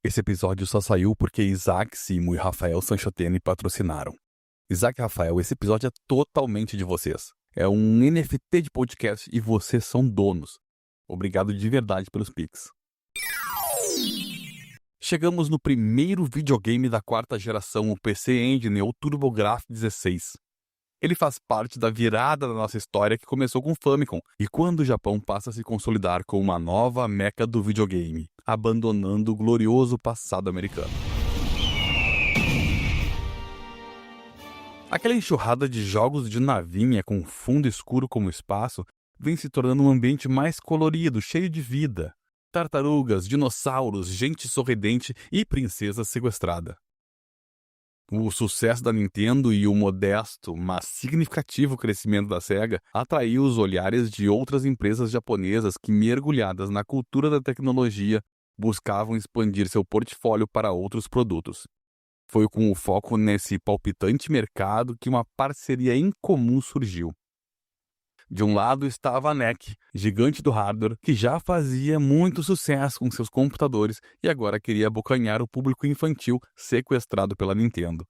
Esse episódio só saiu porque Isaac Simo e Rafael Sanchotene patrocinaram. Isaac e Rafael, esse episódio é totalmente de vocês. É um NFT de podcast e vocês são donos. Obrigado de verdade pelos Pix. Chegamos no primeiro videogame da quarta geração, o PC Engine ou TurboGrafx 16. Ele faz parte da virada da nossa história que começou com o Famicom, e quando o Japão passa a se consolidar como uma nova meca do videogame, abandonando o glorioso passado americano. Aquela enxurrada de jogos de navinha com fundo escuro como espaço vem se tornando um ambiente mais colorido, cheio de vida. Tartarugas, dinossauros, gente sorridente e princesa sequestrada. O sucesso da Nintendo e o modesto, mas significativo crescimento da Sega atraiu os olhares de outras empresas japonesas que, mergulhadas na cultura da tecnologia, buscavam expandir seu portfólio para outros produtos. Foi com o foco nesse palpitante mercado que uma parceria incomum surgiu. De um lado estava a NEC, gigante do hardware, que já fazia muito sucesso com seus computadores e agora queria abocanhar o público infantil sequestrado pela Nintendo.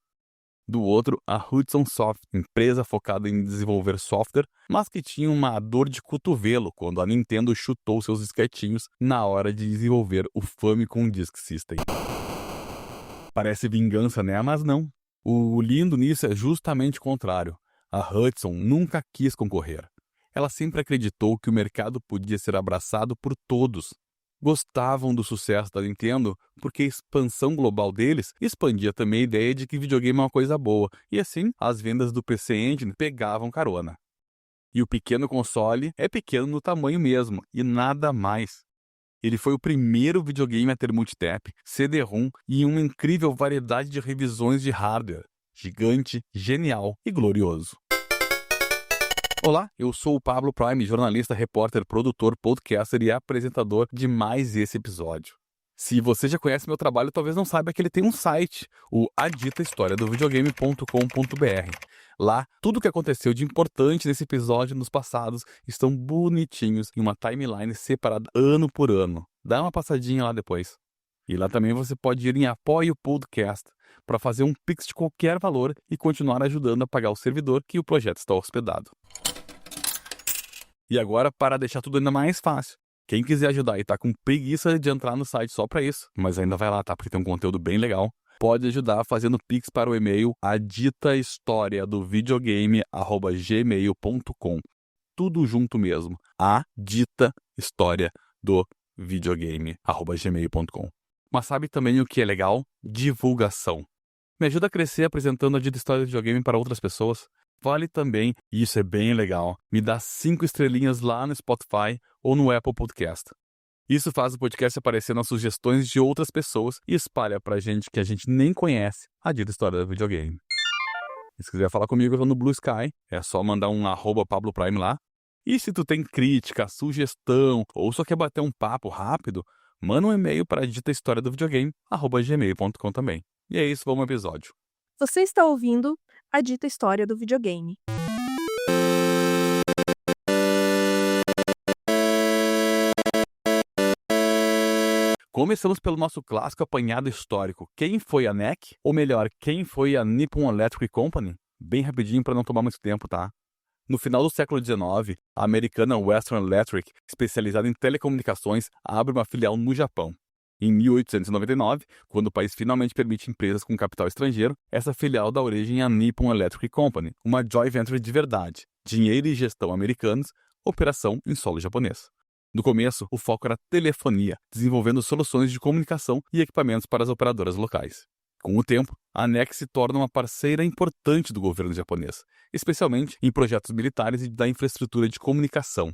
Do outro, a Hudson Soft, empresa focada em desenvolver software, mas que tinha uma dor de cotovelo quando a Nintendo chutou seus disquetinhos na hora de desenvolver o Famicom Disk System. Parece vingança, né? Mas não. O lindo nisso é justamente o contrário. A Hudson nunca quis concorrer. Ela sempre acreditou que o mercado podia ser abraçado por todos. Gostavam do sucesso da Nintendo porque a expansão global deles expandia também a ideia de que videogame é uma coisa boa, e assim as vendas do PC Engine pegavam carona. E o pequeno console é pequeno no tamanho mesmo, e nada mais. Ele foi o primeiro videogame a ter multitap, CD-ROM e uma incrível variedade de revisões de hardware. Gigante, genial e glorioso. Olá, eu sou o Pablo Prime, jornalista, repórter, produtor, podcaster e apresentador de mais esse episódio. Se você já conhece meu trabalho, talvez não saiba que ele tem um site, o aditahistoriadovideogame.com.br. Lá, tudo o que aconteceu de importante nesse episódio nos passados estão bonitinhos em uma timeline separada ano por ano. Dá uma passadinha lá depois. E lá também você pode ir em Apoie o Podcast para fazer um Pix de qualquer valor e continuar ajudando a pagar o servidor que o projeto está hospedado. E agora, para deixar tudo ainda mais fácil, quem quiser ajudar e tá com preguiça de entrar no site só para isso, mas ainda vai lá, tá? Porque tem um conteúdo bem legal, pode ajudar fazendo Pix para o e-mail aditahistoria@gmail.com. Tudo junto mesmo. aditahistoria@gmail.com. Mas sabe também o que é legal? Divulgação. Me ajuda a crescer apresentando a Dita História do Videogame para outras pessoas. Vale também, e isso é bem legal, me dá 5 estrelinhas lá no Spotify ou no Apple Podcast. Isso faz o podcast aparecer nas sugestões de outras pessoas e espalha pra gente que a gente nem conhece a Dita História do Videogame. E se quiser falar comigo, eu tô no Blue Sky, é só mandar um @PabloPrime lá. E se tu tem crítica, sugestão ou só quer bater um papo rápido, manda um e-mail para ditahistoriadovideogame@gmail.com também. E é isso, vamos ao episódio. Você está ouvindo a Dita História do Videogame. Começamos pelo nosso clássico apanhado histórico. Quem foi a NEC? Ou melhor, quem foi a Nippon Electric Company? Bem rapidinho para não tomar muito tempo, tá? No final do século XIX, a americana Western Electric, especializada em telecomunicações, abre uma filial no Japão. Em 1899, quando o país finalmente permite empresas com capital estrangeiro, essa filial dá origem à Nippon Electric Company, uma joint venture de verdade, dinheiro e gestão americanos, operação em solo japonês. No começo, o foco era telefonia, desenvolvendo soluções de comunicação e equipamentos para as operadoras locais. Com o tempo, a NEC se torna uma parceira importante do governo japonês, especialmente em projetos militares e da infraestrutura de comunicação.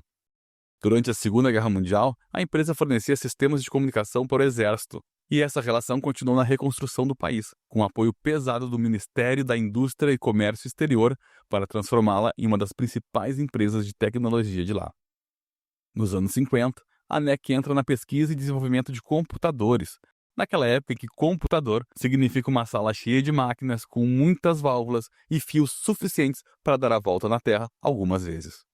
Durante a Segunda Guerra Mundial, a empresa fornecia sistemas de comunicação para o exército, e essa relação continuou na reconstrução do país, com apoio pesado do Ministério da Indústria e Comércio Exterior para transformá-la em uma das principais empresas de tecnologia de lá. Nos anos 50, a NEC entra na pesquisa e desenvolvimento de computadores, naquela época que computador significa uma sala cheia de máquinas com muitas válvulas e fios suficientes para dar a volta na Terra algumas vezes.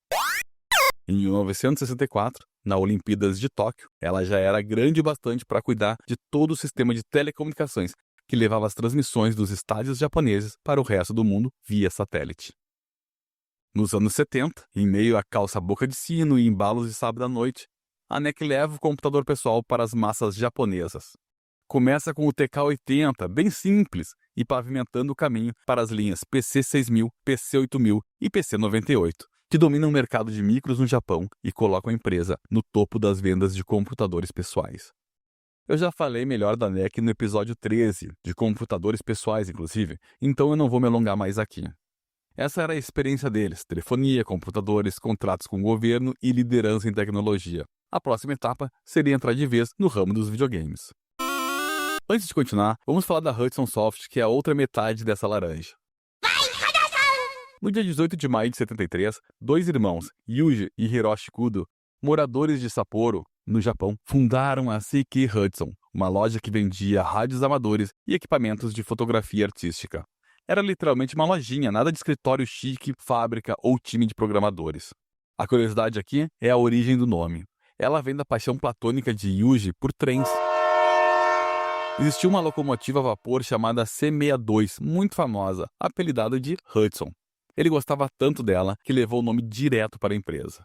Em 1964, Na Olimpíadas de Tóquio, ela já era grande o bastante para cuidar de todo o sistema de telecomunicações que levava as transmissões dos estádios japoneses para o resto do mundo via satélite. Nos anos 70, em meio a calça-boca de sino e embalos de sábado à noite, a NEC leva o computador pessoal para as massas japonesas. Começa com o TK-80, bem simples, e pavimentando o caminho para as linhas PC6000, PC8000 e PC98, que dominam o mercado de micros no Japão e colocam a empresa no topo das vendas de computadores pessoais. Eu já falei melhor da NEC no episódio 13, de computadores pessoais inclusive, então eu não vou me alongar mais aqui. Essa era a experiência deles: telefonia, computadores, contratos com o governo e liderança em tecnologia. A próxima etapa seria entrar de vez no ramo dos videogames. Antes de continuar, vamos falar da Hudson Soft, que é a outra metade dessa laranja. No dia 18 de maio de 73, dois irmãos, Yuji e Hiroshi Kudo, moradores de Sapporo, no Japão, fundaram a CQ Hudson, uma loja que vendia rádios amadores e equipamentos de fotografia artística. Era literalmente uma lojinha, nada de escritório chique, fábrica ou time de programadores. A curiosidade aqui é a origem do nome. Ela vem da paixão platônica de Yuji por trens. Existia uma locomotiva a vapor chamada C62, muito famosa, apelidada de Hudson. Ele gostava tanto dela que levou o nome direto para a empresa.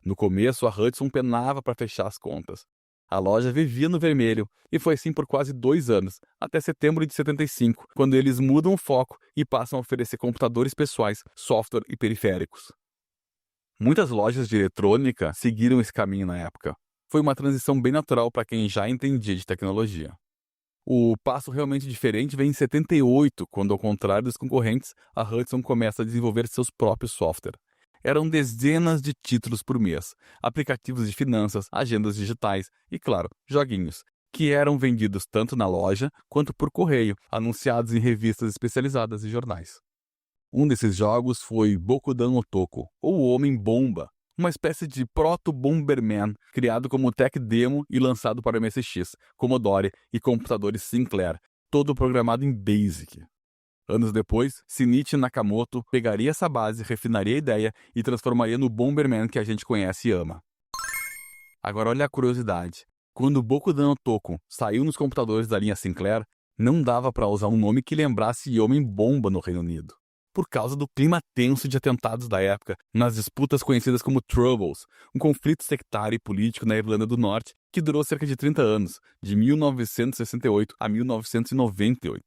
No começo, a Hudson penava para fechar as contas. A loja vivia no vermelho, e foi assim por quase 2 anos, até setembro de 75, quando eles mudam o foco e passam a oferecer computadores pessoais, software e periféricos. Muitas lojas de eletrônica seguiram esse caminho na época. Foi uma transição bem natural para quem já entendia de tecnologia. O passo realmente diferente vem em 78, quando, ao contrário dos concorrentes, a Hudson começa a desenvolver seus próprios software. Eram dezenas de títulos por mês, aplicativos de finanças, agendas digitais e, claro, joguinhos, que eram vendidos tanto na loja quanto por correio, anunciados em revistas especializadas e jornais. Um desses jogos foi Bokudan Otoko, ou o Homem-Bomba, uma espécie de proto-Bomberman, criado como tech demo e lançado para MSX, Commodore e computadores Sinclair, todo programado em BASIC. Anos depois, Shinichi Nakamoto pegaria essa base, refinaria a ideia e transformaria no Bomberman que a gente conhece e ama. Agora olha a curiosidade. Quando o Bokudan Otoko saiu nos computadores da linha Sinclair, não dava para usar um nome que lembrasse Homem-Bomba no Reino Unido, por causa do clima tenso de atentados da época, nas disputas conhecidas como Troubles, um conflito sectário e político na Irlanda do Norte que durou cerca de 30 anos, de 1968 a 1998.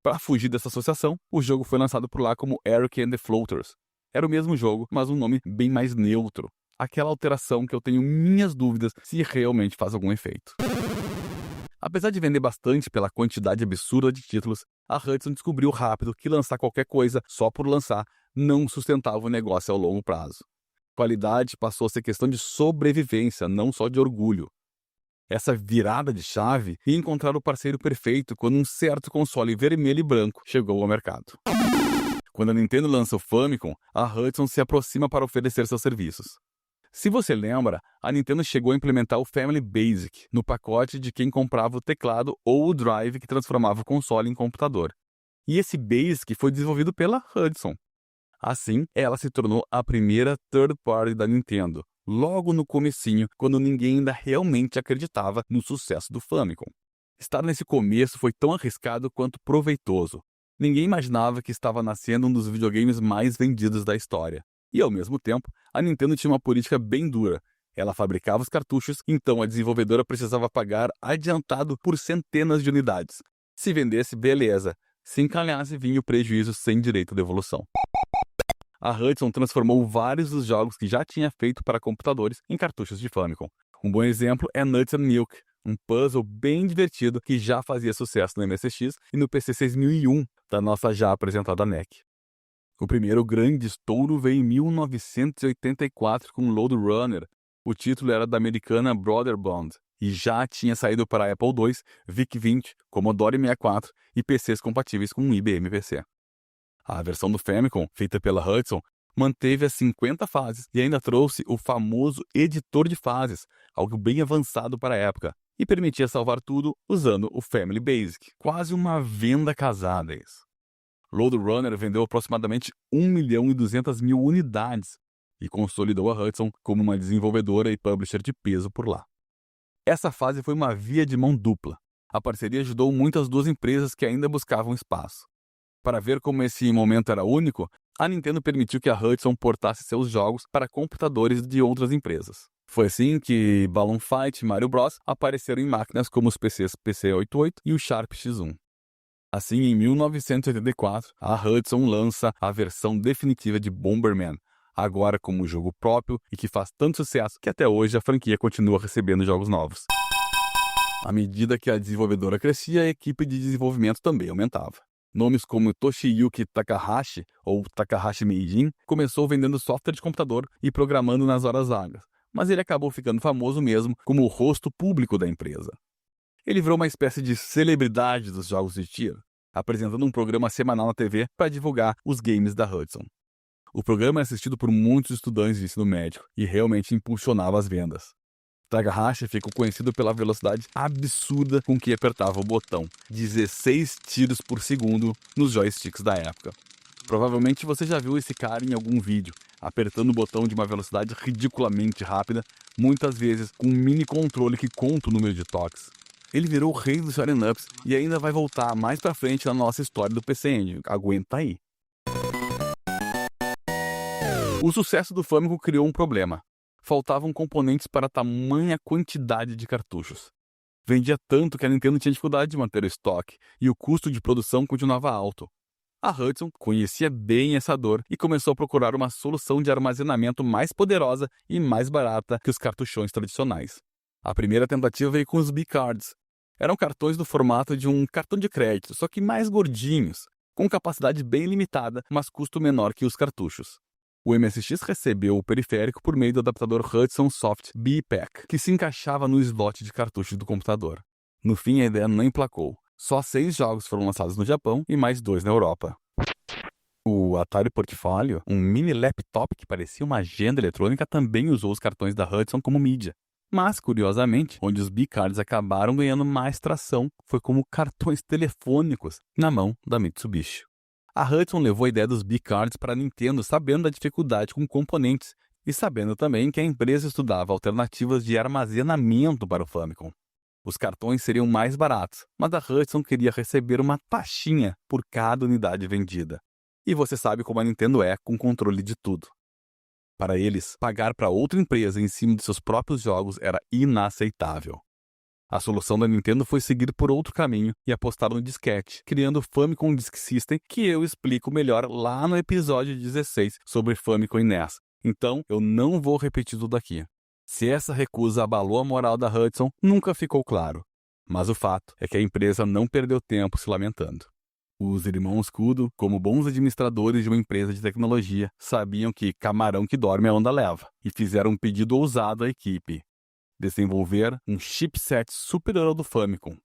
Para fugir dessa associação, o jogo foi lançado por lá como Eric and the Floaters. Era o mesmo jogo, mas um nome bem mais neutro. Aquela alteração que eu tenho minhas dúvidas se realmente faz algum efeito. Apesar de vender bastante pela quantidade absurda de títulos, a Hudson descobriu rápido que lançar qualquer coisa só por lançar não sustentava o negócio ao longo prazo. Qualidade passou a ser questão de sobrevivência, não só de orgulho. Essa virada de chave ia encontrar o parceiro perfeito quando um certo console vermelho e branco chegou ao mercado. Quando a Nintendo lança o Famicom, a Hudson se aproxima para oferecer seus serviços. Se você lembra, a Nintendo chegou a implementar o Family Basic no pacote de quem comprava o teclado ou o drive que transformava o console em computador. E esse Basic foi desenvolvido pela Hudson. Assim, ela se tornou a primeira third party da Nintendo, logo no comecinho, quando ninguém ainda realmente acreditava no sucesso do Famicom. Estar nesse começo foi tão arriscado quanto proveitoso. Ninguém imaginava que estava nascendo um dos videogames mais vendidos da história. E, ao mesmo tempo, a Nintendo tinha uma política bem dura. Ela fabricava os cartuchos, então a desenvolvedora precisava pagar adiantado por centenas de unidades. Se vendesse, beleza. Se encalhasse, vinha o prejuízo sem direito à devolução. A Hudson transformou vários dos jogos que já tinha feito para computadores em cartuchos de Famicom. Um bom exemplo é Nuts and Milk, um puzzle bem divertido que já fazia sucesso no MSX e no PC 6001, da nossa já apresentada NEC. O primeiro grande estouro veio em 1984 com Lode Runner. O título era da americana Broderbund e já tinha saído para Apple II, VIC-20, Commodore 64 e PCs compatíveis com o IBM PC. A versão do Famicom, feita pela Hudson, manteve as 50 fases e ainda trouxe o famoso editor de fases, algo bem avançado para a época, e permitia salvar tudo usando o Family Basic. Quase uma venda casada isso. Lode Runner vendeu aproximadamente 1.200.000 unidades e consolidou a Hudson como uma desenvolvedora e publisher de peso por lá. Essa fase foi uma via de mão dupla. A parceria ajudou muito as duas empresas que ainda buscavam espaço. Para ver como esse momento era único, a Nintendo permitiu que a Hudson portasse seus jogos para computadores de outras empresas. Foi assim que Balloon Fight e Mario Bros. Apareceram em máquinas como os PCs PC-88 e o Sharp X1. Assim, em 1984, a Hudson lança a versão definitiva de Bomberman, agora como jogo próprio e que faz tanto sucesso que até hoje a franquia continua recebendo jogos novos. À medida que a desenvolvedora crescia, a equipe de desenvolvimento também aumentava. Nomes como Toshiyuki Takahashi ou Takahashi Meijin começou vendendo software de computador e programando nas horas vagas, mas ele acabou ficando famoso mesmo como o rosto público da empresa. Ele virou uma espécie de celebridade dos jogos de tiro, apresentando um programa semanal na TV para divulgar os games da Hudson. O programa é assistido por muitos estudantes de ensino médio e realmente impulsionava as vendas. Takahashi ficou conhecido pela velocidade absurda com que apertava o botão, 16 tiros por segundo nos joysticks da época. Provavelmente você já viu esse cara em algum vídeo, apertando o botão de uma velocidade ridiculamente rápida, muitas vezes com um mini controle que conta o número de toques. Ele virou o rei dos shoot'em ups e ainda vai voltar mais pra frente na nossa história do PC Engine. Aguenta aí. O sucesso do Famicom criou um problema. Faltavam componentes para tamanha quantidade de cartuchos. Vendia tanto que a Nintendo tinha dificuldade de manter o estoque e o custo de produção continuava alto. A Hudson conhecia bem essa dor e começou a procurar uma solução de armazenamento mais poderosa e mais barata que os cartuchões tradicionais. A primeira tentativa veio com os B-Cards. Eram cartões do formato de um cartão de crédito, só que mais gordinhos, com capacidade bem limitada, mas custo menor que os cartuchos. O MSX recebeu o periférico por meio do adaptador Hudson Soft B-Pack, que se encaixava no slot de cartucho do computador. No fim, a ideia não emplacou. Só 6 jogos foram lançados no Japão e mais 2 na Europa. O Atari Portfolio, um mini laptop que parecia uma agenda eletrônica, também usou os cartões da Hudson como mídia. Mas, curiosamente, onde os B-Cards acabaram ganhando mais tração foi como cartões telefônicos na mão da Mitsubishi. A Hudson levou a ideia dos B-Cards para a Nintendo sabendo da dificuldade com componentes e sabendo também que a empresa estudava alternativas de armazenamento para o Famicom. Os cartões seriam mais baratos, mas a Hudson queria receber uma taxinha por cada unidade vendida. E você sabe como a Nintendo é com controle de tudo. Para eles, pagar para outra empresa em cima de seus próprios jogos era inaceitável. A solução da Nintendo foi seguir por outro caminho e apostar no disquete, criando o Famicom Disk System, que eu explico melhor lá no episódio 16 sobre Famicom e NES. Então, eu não vou repetir tudo aqui. Se essa recusa abalou a moral da Hudson, nunca ficou claro. Mas o fato é que a empresa não perdeu tempo se lamentando. Os irmãos Kudo, como bons administradores de uma empresa de tecnologia, sabiam que camarão que dorme a onda leva, e fizeram um pedido ousado à equipe: desenvolver um chipset superior ao do Famicom.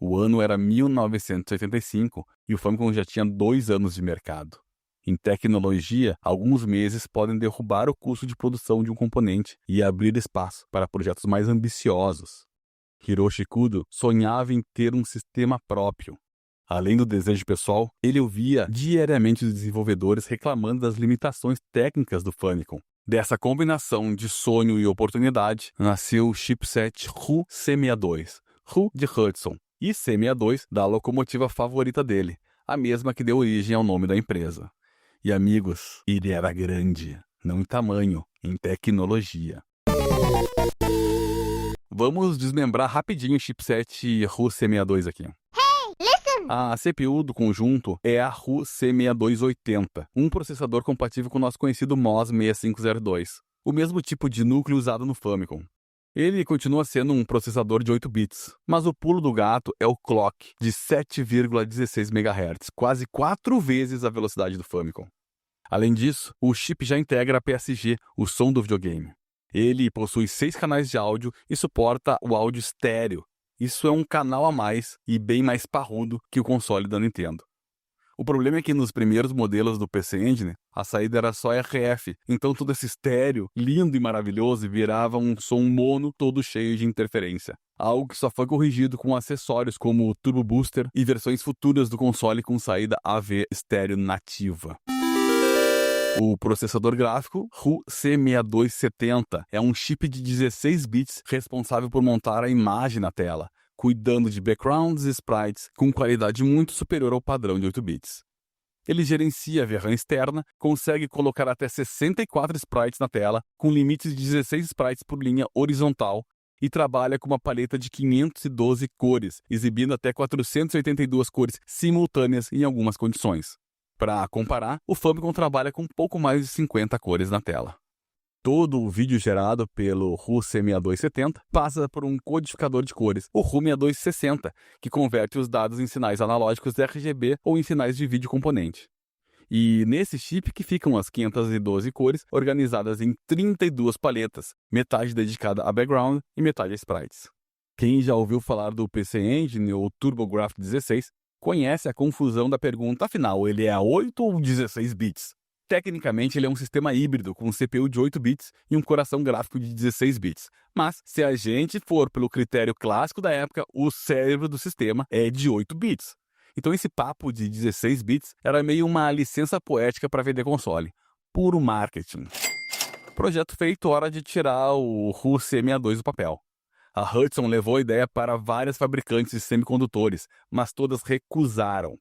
O ano era 1985 e o Famicom já tinha 2 anos de mercado. Em tecnologia, alguns meses podem derrubar o custo de produção de um componente e abrir espaço para projetos mais ambiciosos. Hiroshi Kudo sonhava em ter um sistema próprio. Além do desejo pessoal, ele ouvia diariamente os desenvolvedores reclamando das limitações técnicas do Famicom. Dessa combinação de sonho e oportunidade, nasceu o chipset RU C62, RU de Hudson, e C62 da locomotiva favorita dele, a mesma que deu origem ao nome da empresa. E amigos, ele era grande, não em tamanho, em tecnologia. Vamos desmembrar rapidinho o chipset RU C62 aqui. A CPU do conjunto é a RU C6280, um processador compatível com o nosso conhecido MOS 6502, o mesmo tipo de núcleo usado no Famicom. Ele continua sendo um processador de 8 bits, mas o pulo do gato é o clock de 7,16 MHz, quase 4 vezes a velocidade do Famicom. Além disso, o chip já integra a PSG, o som do videogame. Ele possui 6 canais de áudio e suporta o áudio estéreo. Isso é um canal a mais e bem mais parrudo que o console da Nintendo. O problema é que nos primeiros modelos do PC Engine, a saída era só RF, então todo esse estéreo, lindo e maravilhoso, virava um som mono todo cheio de interferência. Algo que só foi corrigido com acessórios como o Turbo Booster e versões futuras do console com saída AV estéreo nativa. O processador gráfico RU-C6270 é um chip de 16 bits responsável por montar a imagem na tela, cuidando de backgrounds e sprites com qualidade muito superior ao padrão de 8 bits. Ele gerencia a VRAM externa, consegue colocar até 64 sprites na tela, com limites de 16 sprites por linha horizontal, e trabalha com uma paleta de 512 cores, exibindo até 482 cores simultâneas em algumas condições. Para comparar, o Famicom trabalha com pouco mais de 50 cores na tela. Todo o vídeo gerado pelo RU-C6270 passa por um codificador de cores, o RU-6260, que converte os dados em sinais analógicos RGB ou em sinais de vídeo componente. E nesse chip que ficam as 512 cores organizadas em 32 paletas, metade dedicada a background e metade a sprites. Quem já ouviu falar do PC Engine ou TurboGrafx 16 conhece a confusão da pergunta, afinal, ele é a 8 ou 16 bits? Tecnicamente, ele é um sistema híbrido com um CPU de 8 bits e um coração gráfico de 16 bits. Mas, se a gente for pelo critério clássico da época, o cérebro do sistema é de 8 bits. Então esse papo de 16 bits era meio uma licença poética para vender console. Puro marketing. Projeto feito, hora de tirar o RU-C62 do papel. A Hudson levou a ideia para várias fabricantes de semicondutores, mas todas recusaram.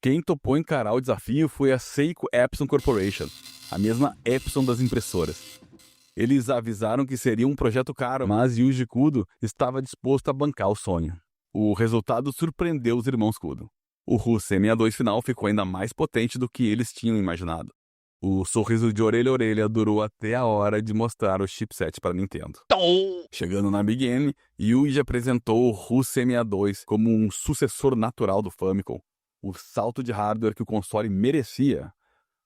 Quem topou encarar o desafio foi a Seiko Epson Corporation, a mesma Epson das impressoras. Eles avisaram que seria um projeto caro, mas Yuji Kudo estava disposto a bancar o sonho. O resultado surpreendeu os irmãos Kudo. O RU-C62 final ficou ainda mais potente do que eles tinham imaginado. O sorriso de orelha a orelha durou até a hora de mostrar o chipset para a Nintendo. Chegando na Big N, Yuji apresentou o RU-C62 como um sucessor natural do Famicom, o salto de hardware que o console merecia.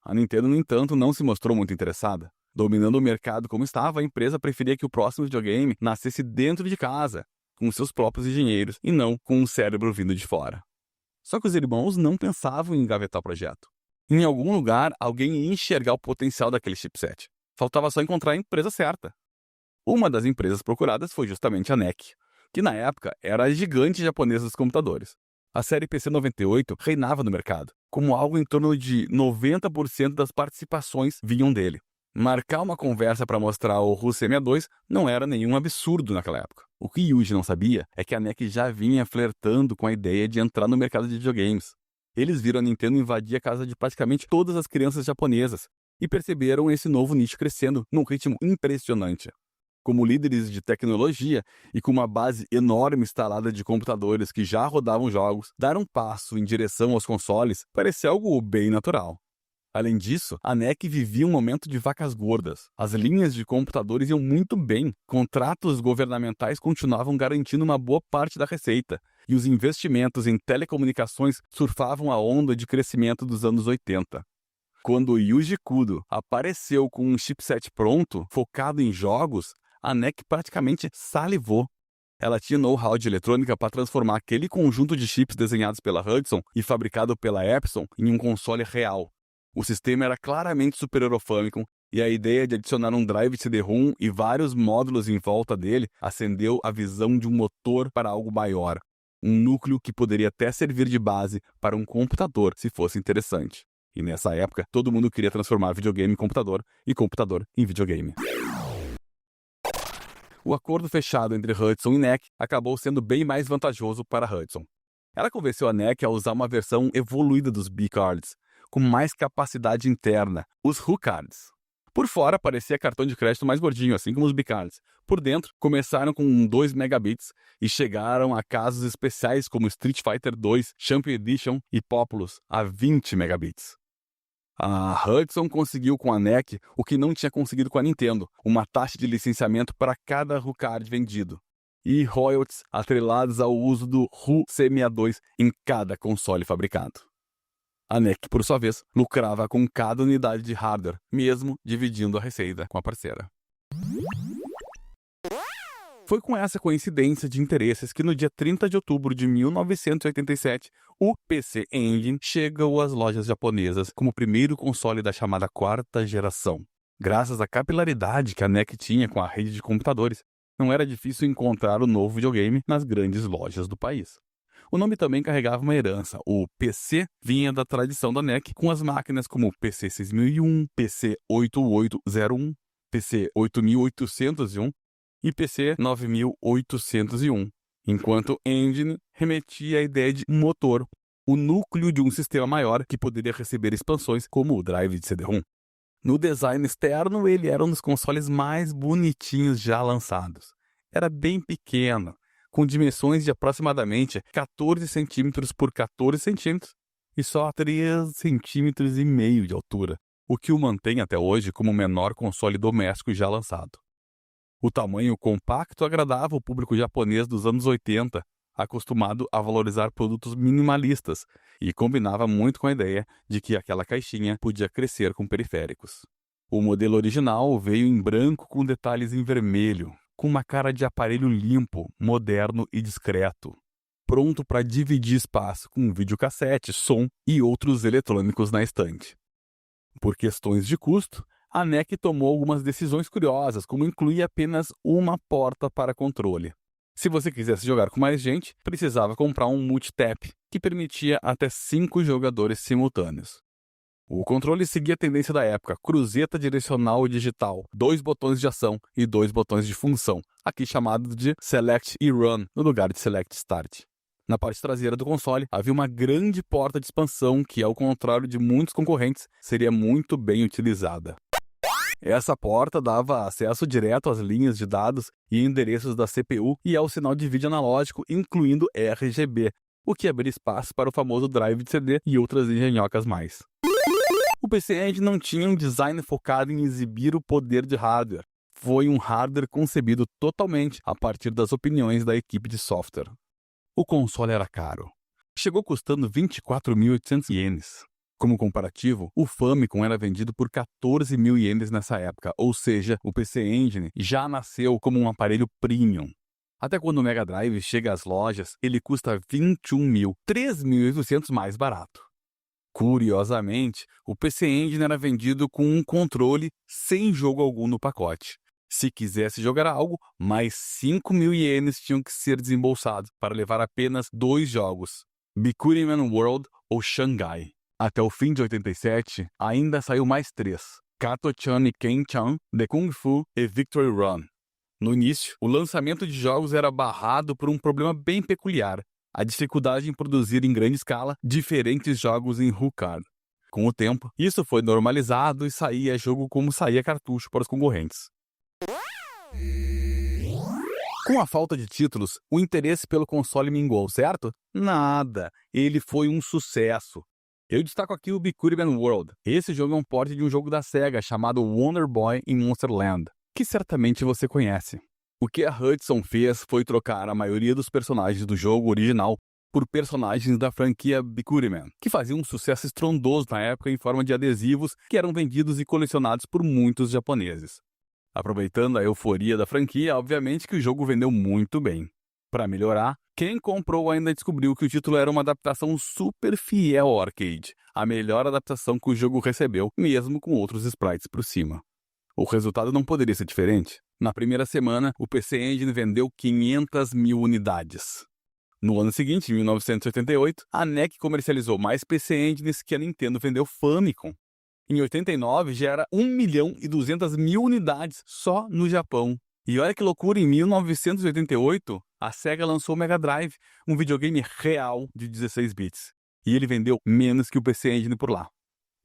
A Nintendo, no entanto, não se mostrou muito interessada. Dominando o mercado como estava, a empresa preferia que o próximo videogame nascesse dentro de casa, com seus próprios engenheiros, e não com um cérebro vindo de fora. Só que os irmãos não pensavam em engavetar o projeto. Em algum lugar, alguém ia enxergar o potencial daquele chipset. Faltava só encontrar a empresa certa. Uma das empresas procuradas foi justamente a NEC, que na época era a gigante japonesa dos computadores. A série PC-98 reinava no mercado, como algo em torno de 90% das participações vinham dele. Marcar uma conversa para mostrar o RU-C62 não era nenhum absurdo naquela época. O que Yuji não sabia é que a NEC já vinha flertando com a ideia de entrar no mercado de videogames. Eles viram a Nintendo invadir a casa de praticamente todas as crianças japonesas e perceberam esse novo nicho crescendo num ritmo impressionante. Como líderes de tecnologia e com uma base enorme instalada de computadores que já rodavam jogos, dar um passo em direção aos consoles parecia algo bem natural. Além disso, a NEC vivia um momento de vacas gordas. As linhas de computadores iam muito bem, contratos governamentais continuavam garantindo uma boa parte da receita, e os investimentos em telecomunicações surfavam a onda de crescimento dos anos 80. Quando Yuji Kudo apareceu com um chipset pronto, focado em jogos, a NEC praticamente salivou. Ela tinha know-how de eletrônica para transformar aquele conjunto de chips desenhados pela Hudson e fabricado pela Epson em um console real. O sistema era claramente superior ao Famicom, e a ideia de adicionar um drive CD-ROM e vários módulos em volta dele acendeu a visão de um motor para algo maior. Um núcleo que poderia até servir de base para um computador, se fosse interessante. E nessa época, todo mundo queria transformar videogame em computador e computador em videogame. O acordo fechado entre Hudson e NEC acabou sendo bem mais vantajoso para a Hudson. Ela convenceu a NEC a usar uma versão evoluída dos B-Cards, com mais capacidade interna, os RU-Cards. Por fora, parecia cartão de crédito mais gordinho, assim como os B-Cards. Por dentro, começaram com 2 megabits e chegaram a casos especiais como Street Fighter 2, Champion Edition e Populous a 20 megabits. A Hudson conseguiu com a NEC o que não tinha conseguido com a Nintendo, uma taxa de licenciamento para cada RU-Card vendido, e royalties atrelados ao uso do RU-C62 em cada console fabricado. A NEC, por sua vez, lucrava com cada unidade de hardware, mesmo dividindo a receita com a parceira. Foi com essa coincidência de interesses que no dia 30 de outubro de 1987, o PC Engine chegou às lojas japonesas como o primeiro console da chamada quarta geração. Graças à capilaridade que a NEC tinha com a rede de computadores, não era difícil encontrar o novo videogame nas grandes lojas do país. O nome também carregava uma herança. O PC vinha da tradição da NEC com as máquinas como o PC 6001, PC 8801, PC 8801 e PC 9801, enquanto Engine remetia à ideia de motor, o núcleo de um sistema maior que poderia receber expansões como o drive de CD-ROM. No design externo, ele era um dos consoles mais bonitinhos já lançados. Era bem pequeno, com dimensões de aproximadamente 14 centímetros por 14 centímetros e só 3,5 centímetros de altura, o que o mantém até hoje como o menor console doméstico já lançado. O tamanho compacto agradava o público japonês dos anos 80, acostumado a valorizar produtos minimalistas, e combinava muito com a ideia de que aquela caixinha podia crescer com periféricos. O modelo original veio em branco com detalhes em vermelho, com uma cara de aparelho limpo, moderno e discreto, pronto para dividir espaço com videocassete, som e outros eletrônicos na estante. Por questões de custo, a NEC tomou algumas decisões curiosas, como incluir apenas uma porta para controle. Se você quisesse jogar com mais gente, precisava comprar um multitap, que permitia até 5 jogadores simultâneos. O controle seguia a tendência da época, cruzeta direcional digital, 2 botões de ação e 2 botões de função, aqui chamado de Select e Run, no lugar de Select Start. Na parte traseira do console, havia uma grande porta de expansão que, ao contrário de muitos concorrentes, seria muito bem utilizada. Essa porta dava acesso direto às linhas de dados e endereços da CPU e ao sinal de vídeo analógico, incluindo RGB, o que abria espaço para o famoso drive de CD e outras engenhocas mais. O PC Engine não tinha um design focado em exibir o poder de hardware. Foi um hardware concebido totalmente a partir das opiniões da equipe de software. O console era caro. Chegou custando 24.800 ienes. Como comparativo, o Famicom era vendido por 14.000 ienes nessa época, ou seja, o PC Engine já nasceu como um aparelho premium. Até quando o Mega Drive chega às lojas, ele custa 21.000, 3.800 mais barato. Curiosamente, o PC Engine era vendido com um controle sem jogo algum no pacote. Se quisesse jogar algo, mais 5.000 ienes tinham que ser desembolsados para levar apenas 2 jogos, Bikuriman World ou Shanghai. Até o fim de 87, ainda saiu mais 3, Kato-chan e Ken-chan, The Kung Fu e Victory Run. No início, o lançamento de jogos era barrado por um problema bem peculiar, a dificuldade em produzir em grande escala diferentes jogos em HuCard. Com o tempo, isso foi normalizado e saía jogo como saía cartucho para os concorrentes. Com a falta de títulos, o interesse pelo console minguou, certo? Nada, ele foi um sucesso. Eu destaco aqui o Bikuriman World. Esse jogo é um port de um jogo da SEGA chamado Wonder Boy in Monster Land, que certamente você conhece. O que a Hudson fez foi trocar a maioria dos personagens do jogo original por personagens da franquia Bikuriman, que faziam um sucesso estrondoso na época em forma de adesivos que eram vendidos e colecionados por muitos japoneses. Aproveitando a euforia da franquia, obviamente que o jogo vendeu muito bem. Para melhorar, quem comprou ainda descobriu que o título era uma adaptação super fiel ao arcade, a melhor adaptação que o jogo recebeu, mesmo com outros sprites por cima. O resultado não poderia ser diferente. Na primeira semana, o PC Engine vendeu 500.000 unidades. No ano seguinte, em 1988, a NEC comercializou mais PC Engines que a Nintendo vendeu Famicom. Em 89, já era 1.200.000 unidades só no Japão. E olha que loucura, em 1988, a SEGA lançou o Mega Drive, um videogame real de 16 bits. E ele vendeu menos que o PC Engine por lá.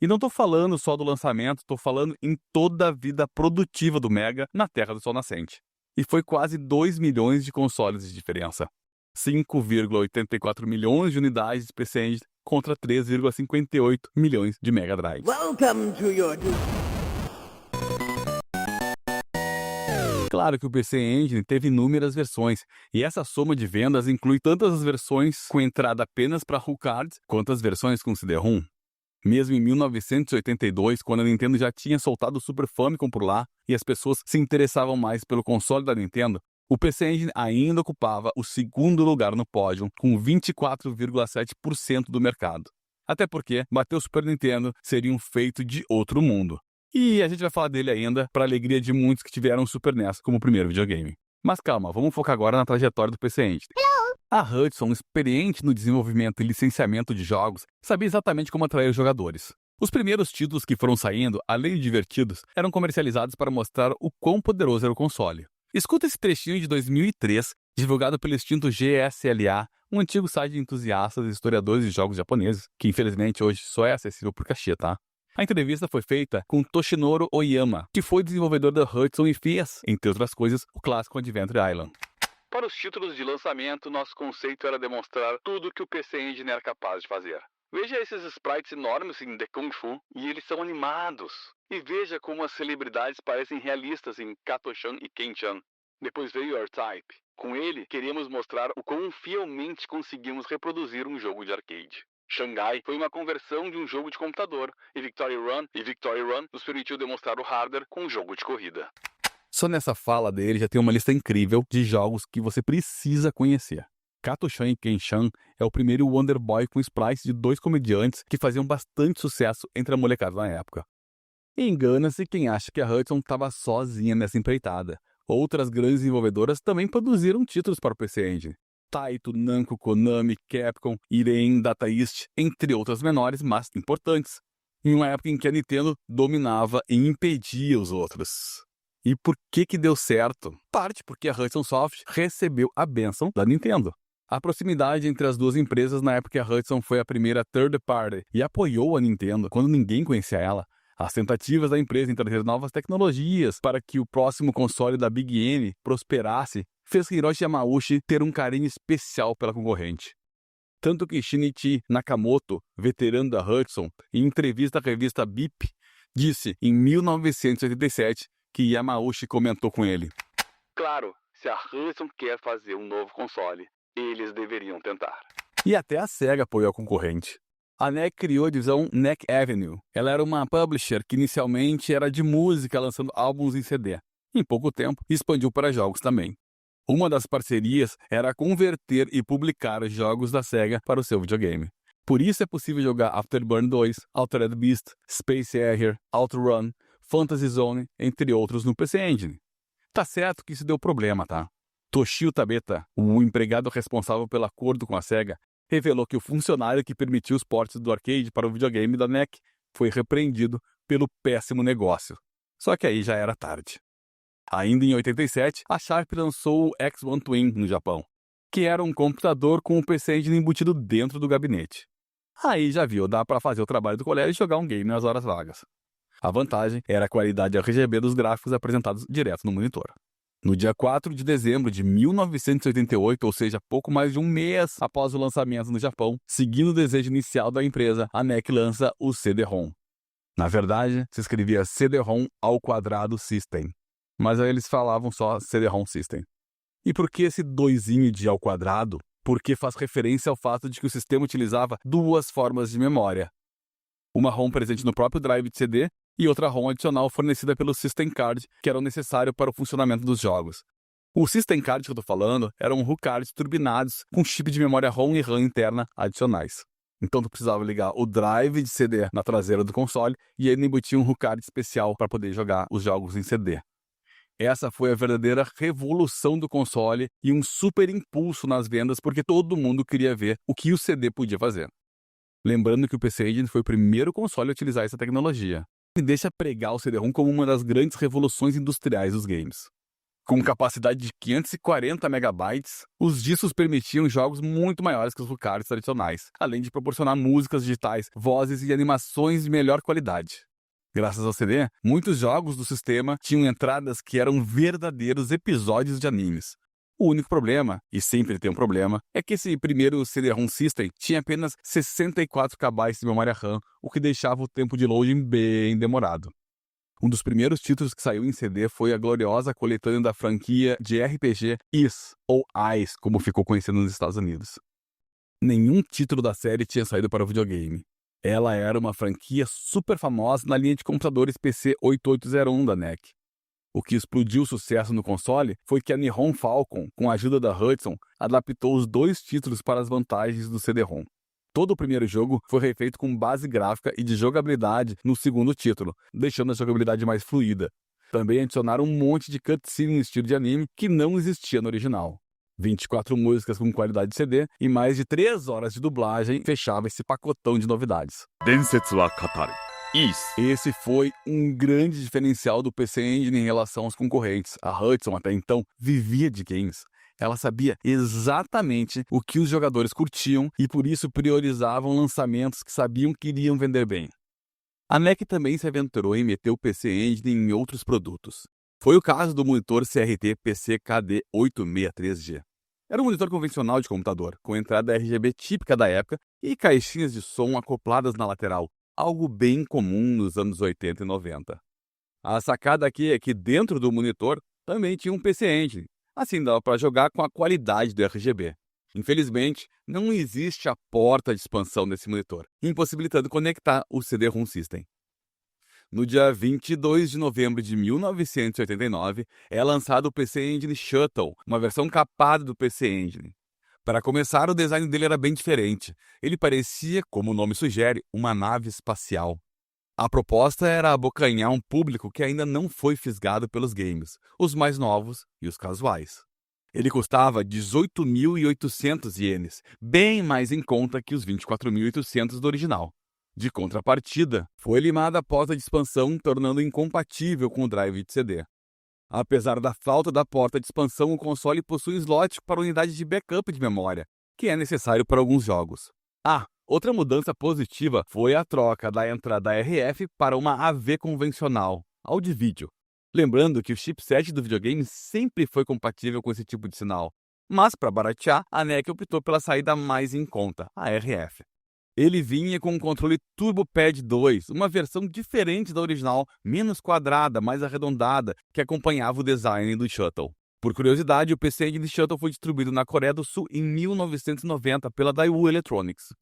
E não estou falando só do lançamento, estou falando em toda a vida produtiva do Mega na Terra do Sol Nascente. E foi quase 2 milhões de consoles de diferença. 5,84 milhões de unidades de PC Engine contra 3,58 milhões de Mega Drive. Welcome to your... Claro que o PC Engine teve inúmeras versões, e essa soma de vendas inclui tantas as versões com entrada apenas para HuCard, quanto as versões com CD-ROM. Mesmo em 1982, quando a Nintendo já tinha soltado o Super Famicom por lá, e as pessoas se interessavam mais pelo console da Nintendo, o PC Engine ainda ocupava o segundo lugar no pódio, com 24,7% do mercado. Até porque bater o Super Nintendo seria um feito de outro mundo. E a gente vai falar dele ainda, para a alegria de muitos que tiveram o Super NES como primeiro videogame. Mas calma, vamos focar agora na trajetória do PC Engine. A Hudson, experiente no desenvolvimento e licenciamento de jogos, sabia exatamente como atrair os jogadores. Os primeiros títulos que foram saindo, além de divertidos, eram comercializados para mostrar o quão poderoso era o console. Escuta esse trechinho de 2003, divulgado pelo extinto GSLA, um antigo site de entusiastas e historiadores de jogos japoneses, que infelizmente hoje só é acessível por cachê, tá? A entrevista foi feita com Toshinoro Oyama, que foi desenvolvedor da Hudson e fez, entre outras coisas, o clássico Adventure Island. Para os títulos de lançamento, nosso conceito era demonstrar tudo o que o PC Engine era capaz de fazer. Veja esses sprites enormes em The Kung Fu, e eles são animados. E veja como as celebridades parecem realistas em Kato-chan e Ken-chan. Depois veio R-Type. Com ele, queríamos mostrar o quão fielmente conseguimos reproduzir um jogo de arcade. Shanghai foi uma conversão de um jogo de computador, e Victory Run nos permitiu demonstrar o hardware com um jogo de corrida. Só nessa fala dele já tem uma lista incrível de jogos que você precisa conhecer. Kato-chan e Ken-chan é o primeiro Wonder Boy com sprites de 2 comediantes que faziam bastante sucesso entre a molecada na época. E engana-se quem acha que a Hudson estava sozinha nessa empreitada. Outras grandes desenvolvedoras também produziram títulos para o PC Engine. Taito, Namco, Konami, Capcom, Irem, Data East, entre outras menores, mas importantes. Em uma época em que a Nintendo dominava e impedia os outros. E por que deu certo? Parte porque a Hudson Soft recebeu a bênção da Nintendo. A proximidade entre as duas empresas na época que a Hudson foi a primeira third party e apoiou a Nintendo quando ninguém conhecia ela, as tentativas da empresa em trazer novas tecnologias para que o próximo console da Big N prosperasse, fez Hiroshi Yamauchi ter um carinho especial pela concorrente. Tanto que Shinichi Nakamoto, veterano da Hudson, em entrevista à revista Beep, disse em 1987 que Yamauchi comentou com ele: "Claro, se a Hudson quer fazer um novo console, eles deveriam tentar." E até a SEGA apoiou a concorrente. A NEC criou a divisão NEC Avenue. Ela era uma publisher que inicialmente era de música, lançando álbuns em CD. Em pouco tempo, expandiu para jogos também. Uma das parcerias era converter e publicar jogos da SEGA para o seu videogame. Por isso é possível jogar Afterburn 2, Altered Beast, Space Harrier, OutRun, Fantasy Zone, entre outros no PC Engine. Tá certo que isso deu problema, tá? Toshio Tabeta, o empregado responsável pelo acordo com a SEGA, revelou que o funcionário que permitiu os portes do arcade para o videogame da NEC foi repreendido pelo péssimo negócio. Só que aí já era tarde. Ainda em 87, a Sharp lançou o X1 Twin no Japão, que era um computador com o PC Engine embutido dentro do gabinete. Aí já viu, dá para fazer o trabalho do colégio e jogar um game nas horas vagas. A vantagem era a qualidade RGB dos gráficos apresentados direto no monitor. No dia 4 de dezembro de 1988, ou seja, pouco mais de um mês após o lançamento no Japão, seguindo o desejo inicial da empresa, a NEC lança o CD-ROM. Na verdade, se escrevia CD-ROM ao quadrado System, mas aí eles falavam só CD-ROM System. E por que esse doisinho de ao quadrado? Porque faz referência ao fato de que o sistema utilizava duas formas de memória. Uma ROM presente no próprio drive de CD e outra ROM adicional fornecida pelo System Card, que era necessário para o funcionamento dos jogos. O System Card que eu estou falando eram HuCards turbinados com chip de memória ROM e RAM interna adicionais. Então tu precisava ligar o drive de CD na traseira do console e ele embutia um HuCard especial para poder jogar os jogos em CD. Essa foi a verdadeira revolução do console e um super impulso nas vendas porque todo mundo queria ver o que o CD podia fazer. Lembrando que o PC Engine foi o primeiro console a utilizar essa tecnologia. E deixa pregar o CD-ROM como uma das grandes revoluções industriais dos games. Com capacidade de 540 MB, os discos permitiam jogos muito maiores que os HuCards tradicionais, além de proporcionar músicas digitais, vozes e animações de melhor qualidade. Graças ao CD, muitos jogos do sistema tinham entradas que eram verdadeiros episódios de animes. O único problema, e sempre tem um problema, é que esse primeiro CD-ROM System tinha apenas 64 KB de memória RAM, o que deixava o tempo de loading bem demorado. Um dos primeiros títulos que saiu em CD foi a gloriosa coletânea da franquia de RPG Is, ou Ice, como ficou conhecido nos Estados Unidos. Nenhum título da série tinha saído para o videogame. Ela era uma franquia super famosa na linha de computadores PC 8801 da NEC. O que explodiu o sucesso no console foi que a Nihon Falcon, com a ajuda da Hudson, adaptou os dois títulos para as vantagens do CD-ROM. Todo o primeiro jogo foi refeito com base gráfica e de jogabilidade no segundo título, deixando a jogabilidade mais fluida. Também adicionaram um monte de cutscene em estilo de anime que não existia no original. 24 músicas com qualidade de CD e mais de 3 horas de dublagem fechava esse pacotão de novidades. 伝説は語る。Isso. Esse foi um grande diferencial do PC Engine em relação aos concorrentes. A Hudson, até então, vivia de games. Ela sabia exatamente o que os jogadores curtiam e por isso priorizavam lançamentos que sabiam que iriam vender bem. A NEC também se aventurou em meter o PC Engine em outros produtos. Foi o caso do monitor CRT PC-KD863G. Era um monitor convencional de computador, com entrada RGB típica da época e caixinhas de som acopladas na lateral, algo bem comum nos anos 80 e 90. A sacada aqui é que dentro do monitor também tinha um PC Engine, assim dava para jogar com a qualidade do RGB. Infelizmente, não existe a porta de expansão desse monitor, impossibilitando conectar o CD-ROM System. No dia 22 de novembro de 1989, é lançado o PC Engine Shuttle, uma versão capada do PC Engine. Para começar, o design dele era bem diferente. Ele parecia, como o nome sugere, uma nave espacial. A proposta era abocanhar um público que ainda não foi fisgado pelos games, os mais novos e os casuais. Ele custava 18.800 ienes, bem mais em conta que os 24.800 do original. De contrapartida, foi limada a porta de expansão, tornando incompatível com o drive de CD. Apesar da falta da porta de expansão, o console possui slot para unidade de backup de memória, que é necessário para alguns jogos. Outra mudança positiva foi a troca da entrada RF para uma AV convencional, áudio e vídeo. Lembrando que o chipset do videogame sempre foi compatível com esse tipo de sinal, mas para baratear, a NEC optou pela saída mais em conta, a RF. Ele vinha com um controle Turbo Pad 2, uma versão diferente da original, menos quadrada, mais arredondada, que acompanhava o design do Shuttle. Por curiosidade, o PC Engine Shuttle foi distribuído na Coreia do Sul em 1990 pela Daewoo Electronics.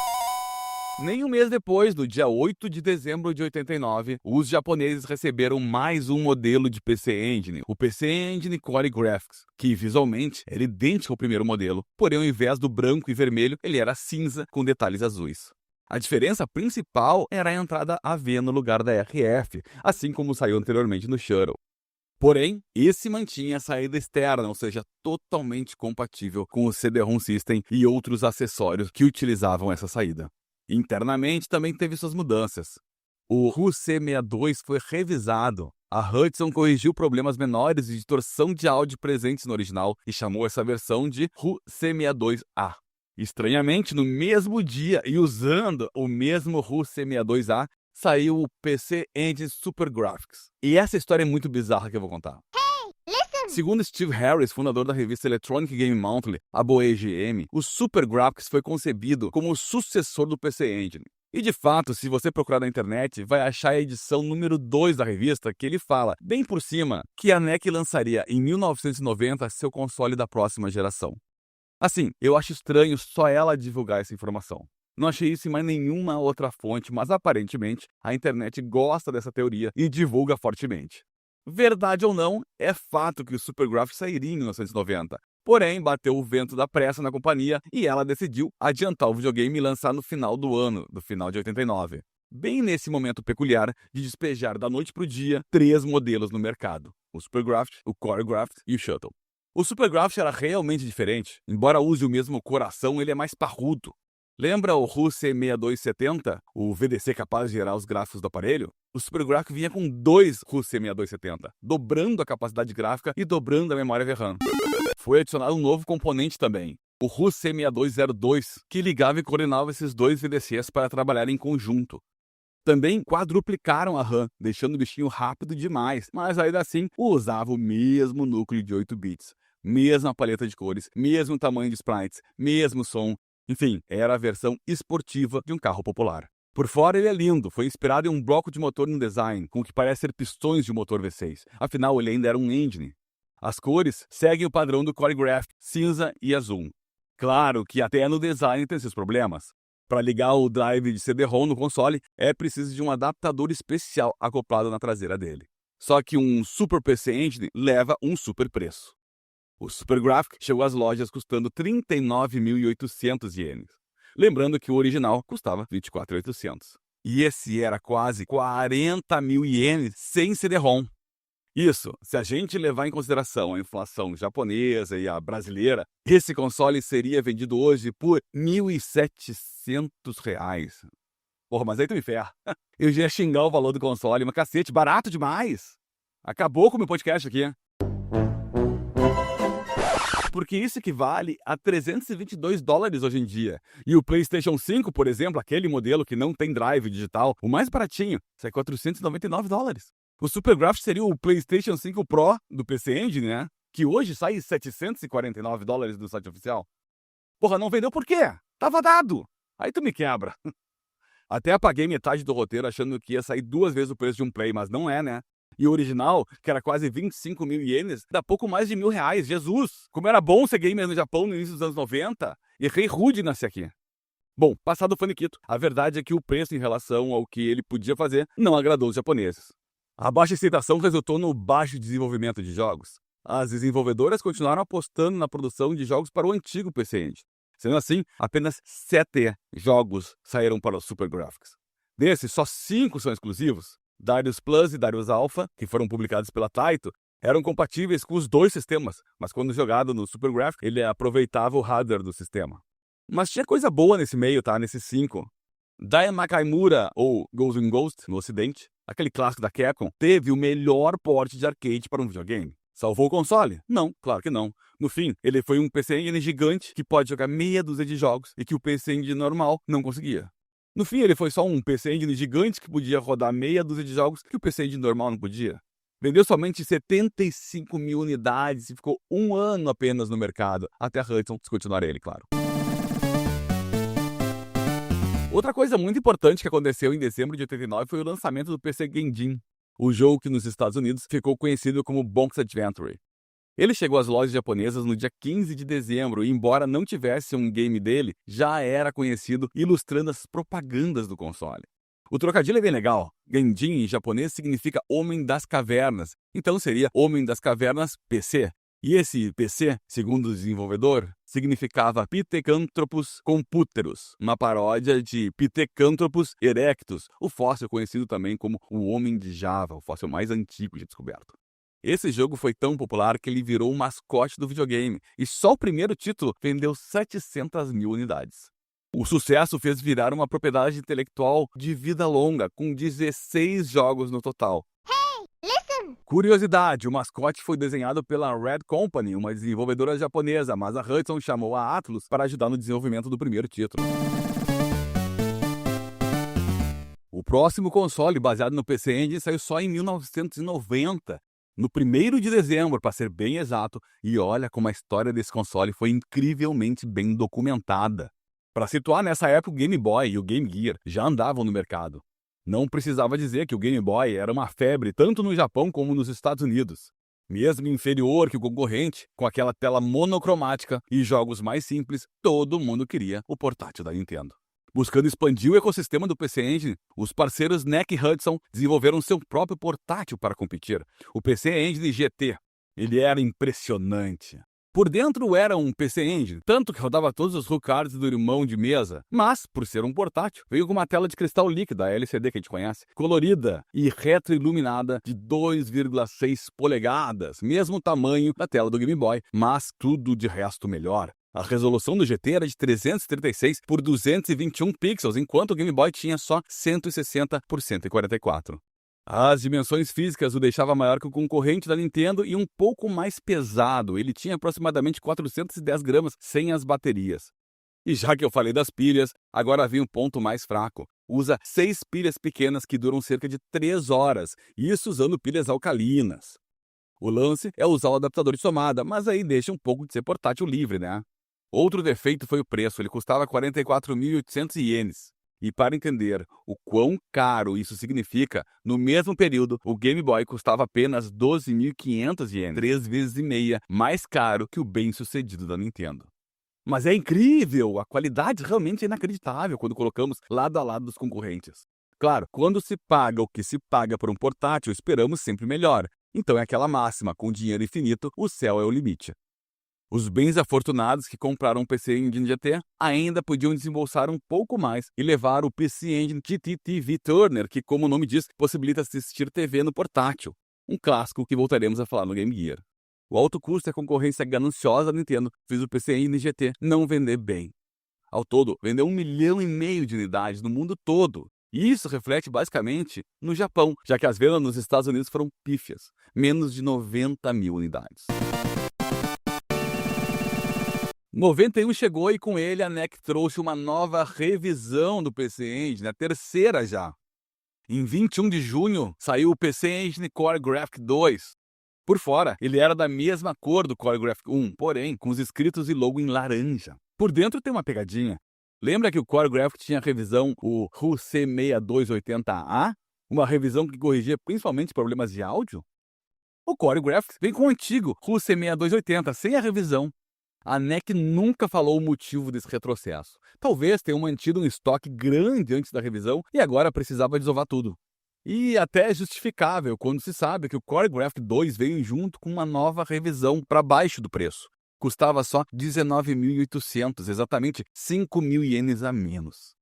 Nem um mês depois, no dia 8 de dezembro de 89, os japoneses receberam mais um modelo de PC Engine, o PC Engine Core Graphics, que visualmente era idêntico ao primeiro modelo, porém ao invés do branco e vermelho, ele era cinza com detalhes azuis. A diferença principal era a entrada AV no lugar da RF, assim como saiu anteriormente no Shuttle. Porém, esse mantinha a saída externa, ou seja, totalmente compatível com o CD-ROM System e outros acessórios que utilizavam essa saída. Internamente também teve suas mudanças. O RU-C62 foi revisado. A Hudson corrigiu problemas menores de distorção de áudio presentes no original e chamou essa versão de RU-C62A. Estranhamente, no mesmo dia e usando o mesmo RU-C62A, saiu o PC Engine Super Graphics. E essa história é muito bizarra que eu vou contar. Segundo Steve Harris, fundador da revista Electronic Game Monthly, a BoEGM, o Super Graphics foi concebido como o sucessor do PC Engine. E de fato, se você procurar na internet, vai achar a edição número 2 da revista, que ele fala, bem por cima, que a NEC lançaria em 1990 seu console da próxima geração. Assim, eu acho estranho só ela divulgar essa informação. Não achei isso em mais nenhuma outra fonte, mas aparentemente a internet gosta dessa teoria e divulga fortemente. Verdade ou não, é fato que o Super Graphics sairia em 1990. Porém, bateu o vento da pressa na companhia e ela decidiu adiantar o videogame e lançar no final do ano, do final de 89. Bem nesse momento peculiar de despejar da noite para o dia 3 modelos no mercado: o Super Graphics, o Core Graphics e o Shuttle. O Super Graphics era realmente diferente. Embora use o mesmo coração, ele é mais parrudo. Lembra o RU-C6270, o VDC capaz de gerar os gráficos do aparelho? O Super Graphics vinha com 2 RU-C6270, dobrando a capacidade gráfica e dobrando a memória VRAM. Foi adicionado um novo componente também, o RU-C6202, que ligava e coordenava esses dois VDCs para trabalhar em conjunto. Também quadruplicaram a RAM, deixando o bichinho rápido demais, mas ainda assim usava o mesmo núcleo de 8 bits, mesma paleta de cores, mesmo tamanho de sprites, mesmo som. Enfim, era a versão esportiva de um carro popular. Por fora ele é lindo, foi inspirado em um bloco de motor no design, com o que parece ser pistões de um motor V6. Afinal, ele ainda era um engine. As cores seguem o padrão do Core Graphics, cinza e azul. Claro que até no design tem seus problemas. Para ligar o drive de CD-ROM no console, é preciso de um adaptador especial acoplado na traseira dele. Só que um Super PC Engine leva um super preço. O Super Graphics chegou às lojas custando 39.800 ienes. Lembrando que o original custava 24.800. E esse era quase 40.000 ienes sem CD-ROM. Isso, se a gente levar em consideração a inflação japonesa e a brasileira, esse console seria vendido hoje por R$ 1.700. Porra, mas aí tu me ferra. Eu já ia xingar o valor do console, mas cacete, barato demais. Acabou com o meu podcast aqui. Porque isso equivale a $322 hoje em dia. E o PlayStation 5, por exemplo, aquele modelo que não tem drive digital, o mais baratinho, sai $499. O Super Graphics seria o PlayStation 5 Pro do PC Engine, né? Que hoje sai $749 do site oficial. Porra, não vendeu por quê? Tava dado. Aí tu me quebra. Até apaguei metade do roteiro achando que ia sair 2 vezes o preço de um Play, mas não é, né? E o original, que era quase 25 mil ienes, dá pouco mais de R$ 1.000. Jesus! Como era bom ser gamer no Japão no início dos anos 90. Errei rude nascer aqui. Bom, passado o faniquito, a verdade é que o preço em relação ao que ele podia fazer não agradou os japoneses. A baixa aceitação resultou no baixo desenvolvimento de jogos. As desenvolvedoras continuaram apostando na produção de jogos para o antigo PC Engine. Sendo assim, apenas 7 jogos saíram para o Super Graphics. Desses, só 5 são exclusivos. Darius Plus e Darius Alpha, que foram publicados pela Taito, eram compatíveis com os 2 sistemas, mas quando jogado no Super Graphics, ele aproveitava o hardware do sistema. Mas tinha coisa boa nesse meio, tá? Nesses 5. Daimakaimura, ou Ghost in Ghost, no ocidente, aquele clássico da Capcom, teve o melhor porte de arcade para um videogame. Salvou o console? Não, claro que não. No fim, ele foi um PC Engine gigante que pode jogar meia dúzia de jogos e que o PC Engine normal não conseguia. No fim, ele foi só um PC Engine gigante que podia rodar meia dúzia de jogos que o PC Engine normal não podia. Vendeu somente 75 mil unidades e ficou 1 ano apenas no mercado, até a Hudson descontinuar ele, claro. Outra coisa muito importante que aconteceu em dezembro de 89 foi o lançamento do PC Genjin, o jogo que nos Estados Unidos ficou conhecido como Bonk's Adventure. Ele chegou às lojas japonesas no dia 15 de dezembro e, embora não tivesse um game dele, já era conhecido ilustrando as propagandas do console. O trocadilho é bem legal. Genjin em japonês significa Homem das Cavernas, então seria Homem das Cavernas PC. E esse PC, segundo o desenvolvedor, significava Pithecanthropus computerus, uma paródia de Pithecanthropus erectus, o fóssil conhecido também como o Homem de Java, o fóssil mais antigo já descoberto. Esse jogo foi tão popular que ele virou o mascote do videogame, e só o primeiro título vendeu 700 mil unidades. O sucesso fez virar uma propriedade intelectual de vida longa, com 16 jogos no total. Curiosidade, o mascote foi desenhado pela Red Company, uma desenvolvedora japonesa, mas a Hudson chamou a Atlus para ajudar no desenvolvimento do primeiro título. O próximo console, baseado no PC Engine, saiu só em 1990. No 1º de dezembro, para ser bem exato, e olha como a história desse console foi incrivelmente bem documentada. Para situar, nessa época o Game Boy e o Game Gear já andavam no mercado. Não precisava dizer que o Game Boy era uma febre tanto no Japão como nos Estados Unidos. Mesmo inferior que o concorrente, com aquela tela monocromática e jogos mais simples, todo mundo queria o portátil da Nintendo. Buscando expandir o ecossistema do PC Engine, os parceiros NEC e Hudson desenvolveram seu próprio portátil para competir, o PC Engine GT. Ele era impressionante. Por dentro era um PC Engine, tanto que rodava todos os rookcards do irmão de mesa, mas, por ser um portátil, veio com uma tela de cristal líquido, a LCD que a gente conhece, colorida e retroiluminada de 2,6 polegadas, mesmo tamanho da tela do Game Boy, mas tudo de resto melhor. A resolução do GT era de 336 por 221 pixels, enquanto o Game Boy tinha só 160 por 144. As dimensões físicas o deixava maior que o concorrente da Nintendo e um pouco mais pesado. Ele tinha aproximadamente 410 gramas sem as baterias. E já que eu falei das pilhas, agora vem um ponto mais fraco. Usa 6 pilhas pequenas que duram cerca de 3 horas, isso usando pilhas alcalinas. O lance é usar o adaptador de tomada, mas aí deixa um pouco de ser portátil livre, né? Outro defeito foi o preço, ele custava 44.800 ienes. E para entender o quão caro isso significa, no mesmo período, o Game Boy custava apenas 12.500 ienes, 3 vezes e meia mais caro que o bem-sucedido da Nintendo. Mas é incrível, a qualidade realmente é inacreditável quando colocamos lado a lado dos concorrentes. Claro, quando se paga o que se paga por um portátil, esperamos sempre melhor. Então é aquela máxima, com dinheiro infinito, o céu é o limite. Os bens afortunados que compraram um PC Engine GT ainda podiam desembolsar um pouco mais e levar o PC Engine GT TV Turner, que, como o nome diz, possibilita assistir TV no portátil. um clássico que voltaremos a falar no Game Gear. O alto custo e a concorrência gananciosa da Nintendo fez o PC Engine GT não vender bem. Ao todo, vendeu 1,5 milhão de unidades no mundo todo. E isso reflete basicamente no Japão, já que as vendas nos Estados Unidos foram pífias, menos de 90 mil unidades. 91 chegou e com ele a NEC trouxe uma nova revisão do PC Engine, a terceira já. Em 21 de junho saiu o PC Engine Core Graphics 2. Por fora, ele era da mesma cor do Core Graphics 1, porém com os escritos e logo em laranja. Por dentro tem uma pegadinha. Lembra que o Core Graphics tinha a revisão, o RU-C6280A? Uma revisão que corrigia principalmente problemas de áudio? O Core Graphics vem com o antigo RU-C6280, sem a revisão. A NEC nunca falou o motivo desse retrocesso. Talvez tenham mantido um estoque grande antes da revisão e agora precisava desovar tudo. E até é justificável quando se sabe que o Core Graphics 2 veio junto com uma nova revisão para baixo do preço. Custava só 19.800, exatamente 5.000 ienes a menos.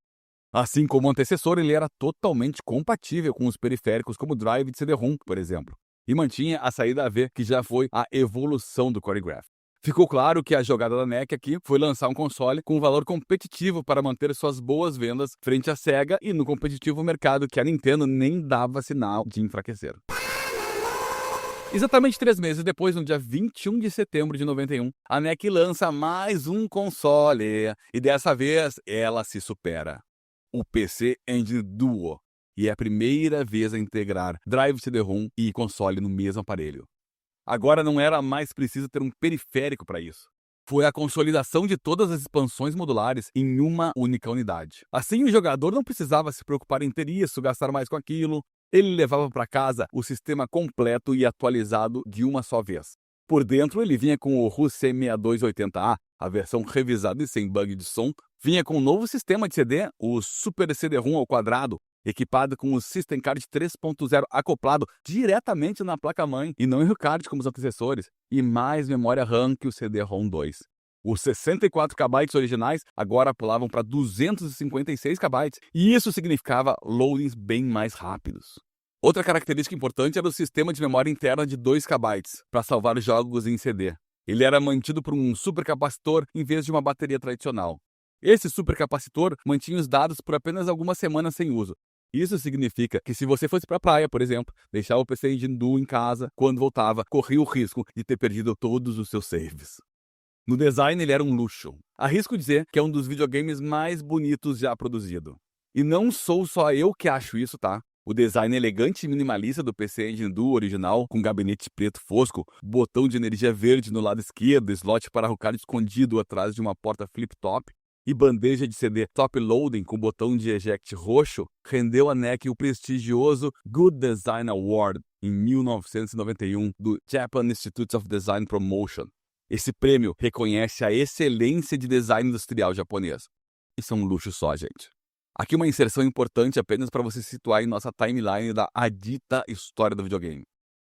Assim como o antecessor, ele era totalmente compatível com os periféricos como o drive de CD-ROM, por exemplo, e mantinha a saída AV, que já foi a evolução do Core Graphics. Ficou claro que a jogada da NEC aqui foi lançar um console com um valor competitivo para manter suas boas vendas frente à Sega e no competitivo mercado que a Nintendo nem dava sinal de enfraquecer. Exatamente 3 meses depois, no dia 21 de setembro de 91, a NEC lança mais um console e dessa vez ela se supera. O PC Engine Duo. E é a primeira vez a integrar drive CD-ROM e console no mesmo aparelho. Agora não era mais preciso ter um periférico para isso. Foi a consolidação de todas as expansões modulares em uma única unidade. Assim, o jogador não precisava se preocupar em ter isso, gastar mais com aquilo. Ele levava para casa o sistema completo e atualizado de uma só vez. Por dentro, ele vinha com o RU-C6280A, a versão revisada e sem bug de som. Vinha com um novo sistema de CD, o Super CD-ROM ao quadrado, equipado com o System Card 3.0 acoplado diretamente na placa-mãe e não em card como os antecessores, e mais memória RAM que o CD-ROM 2. Os 64 KB originais agora pulavam para 256 KB, e isso significava loadings bem mais rápidos. Outra característica importante era o sistema de memória interna de 2 KB para salvar jogos em CD. Ele era mantido por um supercapacitor em vez de uma bateria tradicional. Esse supercapacitor mantinha os dados por apenas algumas semanas sem uso. Isso significa que se você fosse para a praia, por exemplo, deixar o PC Engine Duo em casa, quando voltava, corria o risco de ter perdido todos os seus saves. No design ele era um luxo. Arrisco dizer que é um dos videogames mais bonitos já produzido. E não sou só eu que acho isso, tá? O design elegante e minimalista do PC Engine Duo original, com gabinete preto fosco, botão de energia verde no lado esquerdo, slot para arrocar escondido atrás de uma porta flip-top, e bandeja de CD top loading com botão de eject roxo, rendeu a NEC o prestigioso Good Design Award em 1991 do Japan Institute of Design Promotion. Esse prêmio reconhece a excelência de design industrial japonês. Isso é um luxo só, gente. Aqui uma inserção importante apenas para você se situar em nossa timeline da dita história do videogame.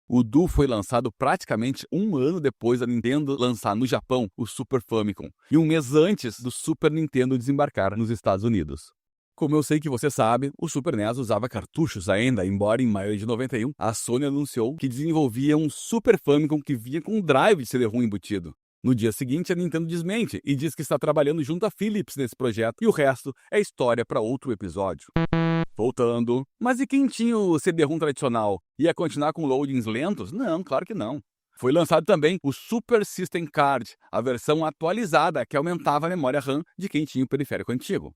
O Duo foi lançado praticamente um ano depois da Nintendo lançar no Japão o Super Famicom e um mês antes do Super Nintendo desembarcar nos Estados Unidos. Como eu sei que você sabe, o Super NES usava cartuchos ainda, embora em maio de 91 a Sony anunciou que desenvolvia um Super Famicom que vinha com um drive de CD-ROM embutido. No dia seguinte, a Nintendo desmente e diz que está trabalhando junto a Philips nesse projeto e o resto é história para outro episódio. Voltando, mas e quem tinha o CD-ROM tradicional? Ia continuar com loadings lentos? Não, claro que não. Foi lançado também o Super System Card, a versão atualizada que aumentava a memória RAM de quem tinha o periférico antigo.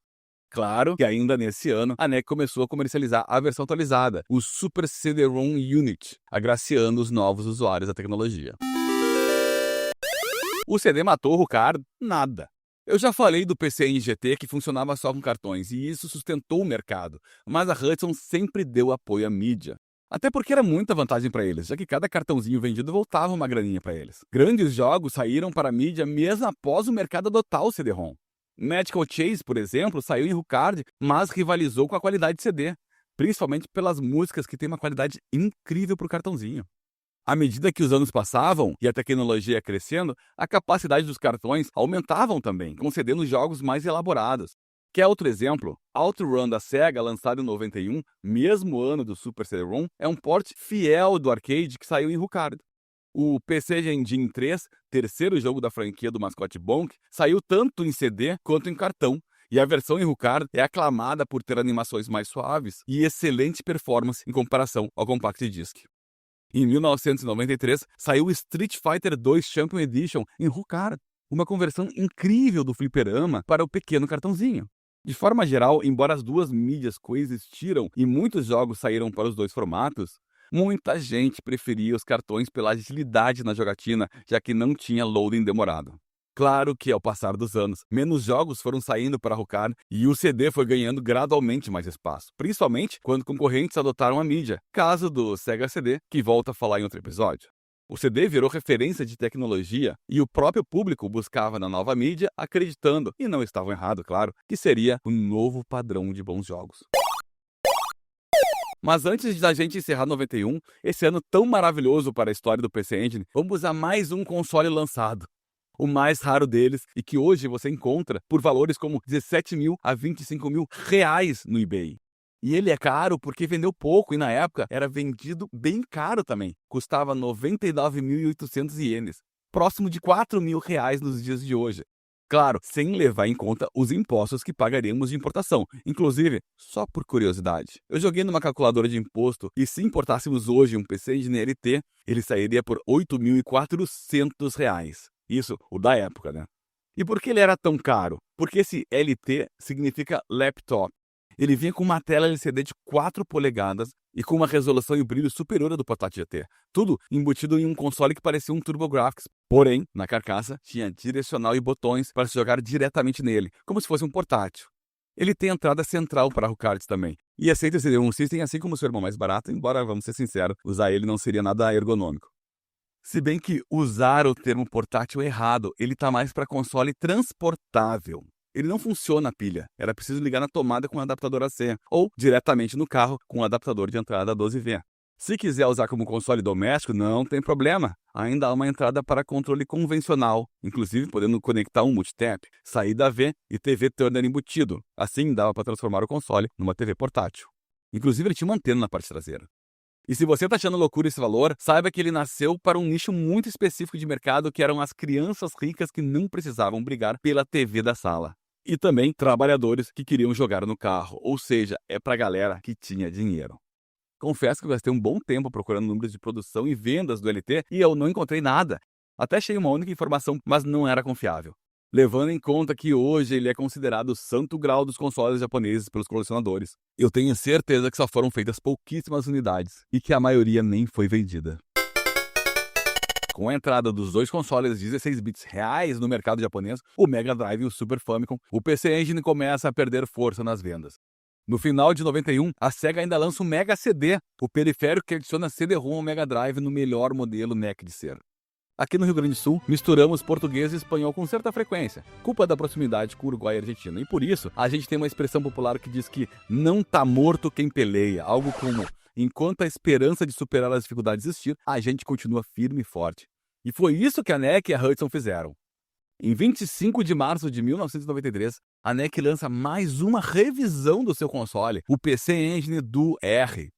Claro que ainda nesse ano, a NEC começou a comercializar a versão atualizada, o Super CD-ROM Unit, agraciando os novos usuários da tecnologia. O CD matou o Rucard? Nada. Eu já falei do PC Engine GT que funcionava só com cartões, e isso sustentou o mercado, mas a Hudson sempre deu apoio à mídia. Até porque era muita vantagem para eles, já que cada cartãozinho vendido voltava uma graninha para eles. Grandes jogos saíram para a mídia mesmo após o mercado adotar o CD-ROM. Magical Chase, por exemplo, saiu em Rucard, mas rivalizou com a qualidade de CD, principalmente pelas músicas que têm uma qualidade incrível para o cartãozinho. À medida que os anos passavam e a tecnologia ia crescendo, a capacidade dos cartões aumentavam também, concedendo jogos mais elaborados. Quer outro exemplo? OutRun da Sega, lançado em 91, mesmo ano do Super CD-ROM, é um port fiel do arcade que saiu em HuCard. O PC Engine 3, terceiro jogo da franquia do mascote Bonk, saiu tanto em CD quanto em cartão, e a versão em HuCard é aclamada por ter animações mais suaves e excelente performance em comparação ao Compact Disc. Em 1993, saiu Street Fighter 2 Champion Edition em HuCard, uma conversão incrível do fliperama para o pequeno cartãozinho. De forma geral, embora as duas mídias coexistiram e muitos jogos saíram para os dois formatos, muita gente preferia os cartões pela agilidade na jogatina, já que não tinha loading demorado. Claro que, ao passar dos anos, menos jogos foram saindo para HuCard e o CD foi ganhando gradualmente mais espaço, principalmente quando concorrentes adotaram a mídia, caso do Sega CD, que volta a falar em outro episódio. O CD virou referência de tecnologia e o próprio público buscava na nova mídia, acreditando, e não estavam errado, claro, que seria o novo padrão de bons jogos. Mas antes da gente encerrar 91, esse ano tão maravilhoso para a história do PC Engine, vamos a mais um console lançado. O mais raro deles e que hoje você encontra por valores como 17 mil a 25 mil reais no eBay. E ele é caro porque vendeu pouco e na época era vendido bem caro também. Custava 99.800 ienes, próximo de 4 mil reais nos dias de hoje. Claro, sem levar em conta os impostos que pagaríamos de importação. Inclusive, só por curiosidade, eu joguei numa calculadora de imposto e se importássemos hoje um PC Engine LT, ele sairia por 8.400 reais. Isso, o da época, né? E por que ele era tão caro? Porque esse LT significa laptop. Ele vinha com uma tela LCD de 4 polegadas e com uma resolução e brilho superior à do portátil GT. Tudo embutido em um console que parecia um TurboGrafx. Porém, na carcaça, tinha direcional e botões para se jogar diretamente nele, como se fosse um portátil. Ele tem entrada central para HuCards também. E aceita o CD-ROM System assim como o seu irmão mais barato, embora, vamos ser sinceros, usar ele não seria nada ergonômico. Se bem que usar o termo portátil é errado, ele está mais para console transportável. Ele não funciona a pilha, era preciso ligar na tomada com o adaptador AC, ou diretamente no carro com o adaptador de entrada 12V. Se quiser usar como console doméstico, não tem problema. Ainda há uma entrada para controle convencional, inclusive podendo conectar um multitap, saída V e TV Turner embutido. Assim dava para transformar o console numa TV portátil. Inclusive ele tinha uma antena na parte traseira. E se você está achando loucura esse valor, saiba que ele nasceu para um nicho muito específico de mercado que eram as crianças ricas que não precisavam brigar pela TV da sala. E também trabalhadores que queriam jogar no carro, ou seja, é para a galera que tinha dinheiro. Confesso que eu gastei um bom tempo procurando números de produção e vendas do LT e eu não encontrei nada. Até achei uma única informação, mas não era confiável. Levando em conta que hoje ele é considerado o santo grau dos consoles japoneses pelos colecionadores. Eu tenho certeza que só foram feitas pouquíssimas unidades e que a maioria nem foi vendida. Com a entrada dos dois consoles 16 bits reais no mercado japonês, o Mega Drive e o Super Famicom, o PC Engine começa a perder força nas vendas. No final de 91, a Sega ainda lança o Mega CD, o periférico que adiciona CD-ROM ao Mega Drive no melhor modelo NEC de ser. Aqui no Rio Grande do Sul, misturamos português e espanhol com certa frequência, culpa da proximidade com o Uruguai e Argentina. E por isso, a gente tem uma expressão popular que diz que não tá morto quem peleia, algo como: enquanto a esperança de superar as dificuldades existir, a gente continua firme e forte. E foi isso que a NEC e a Hudson fizeram. Em 25 de março de 1993, a NEC lança mais uma revisão do seu console, o PC Engine Duo-R.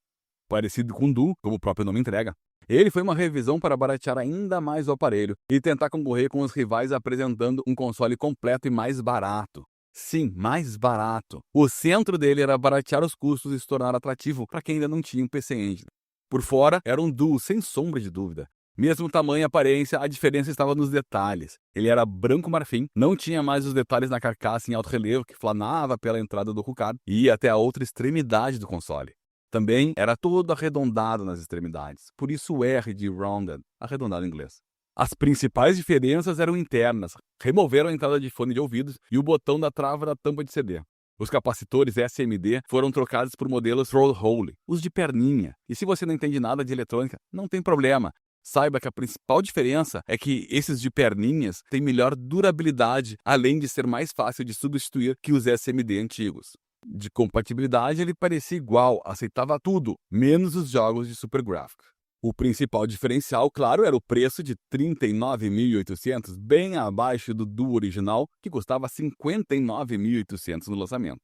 Parecido com Duo, como o próprio nome entrega. Ele foi uma revisão para baratear ainda mais o aparelho e tentar concorrer com os rivais apresentando um console completo e mais barato. Sim, mais barato. O centro dele era baratear os custos e se tornar atrativo para quem ainda não tinha um PC Engine. Por fora, era um Duo, sem sombra de dúvida. Mesmo tamanho e aparência, a diferença estava nos detalhes. Ele era branco marfim, não tinha mais os detalhes na carcaça em alto relevo que flanava pela entrada do HuCard e ia até a outra extremidade do console. Também era todo arredondado nas extremidades, por isso o R de rounded, arredondado em inglês. As principais diferenças eram internas, removeram a entrada de fone de ouvidos e o botão da trava da tampa de CD. Os capacitores SMD foram trocados por modelos throw hole, os de perninha. E se você não entende nada de eletrônica, não tem problema. Saiba que a principal diferença é que esses de perninhas têm melhor durabilidade, além de ser mais fácil de substituir que os SMD antigos. De compatibilidade, ele parecia igual, aceitava tudo, menos os jogos de Super Graphics. O principal diferencial, claro, era o preço de 39.800, bem abaixo do Duo original, que custava 59.800 no lançamento.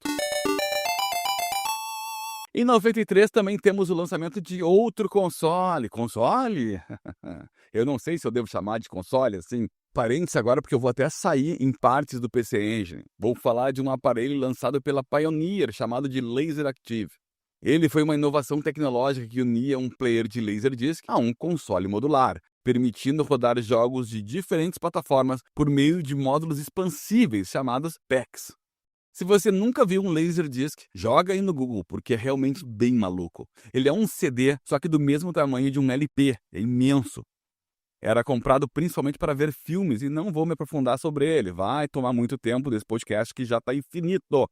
Em 93 também temos o lançamento de outro console. Console? Eu não sei se eu devo chamar de console assim. Parênteses agora porque eu vou até sair em partes do PC Engine. Vou falar de um aparelho lançado pela Pioneer chamado de LaserActive. Ele foi uma inovação tecnológica que unia um player de Laserdisc a um console modular, permitindo rodar jogos de diferentes plataformas por meio de módulos expansíveis chamados PACs. Se você nunca viu um Laserdisc, joga aí no Google, porque é realmente bem maluco. Ele é um CD, só que do mesmo tamanho de um LP, é imenso. Era comprado principalmente para ver filmes e não vou me aprofundar sobre ele, vai tomar muito tempo desse podcast que já está infinito.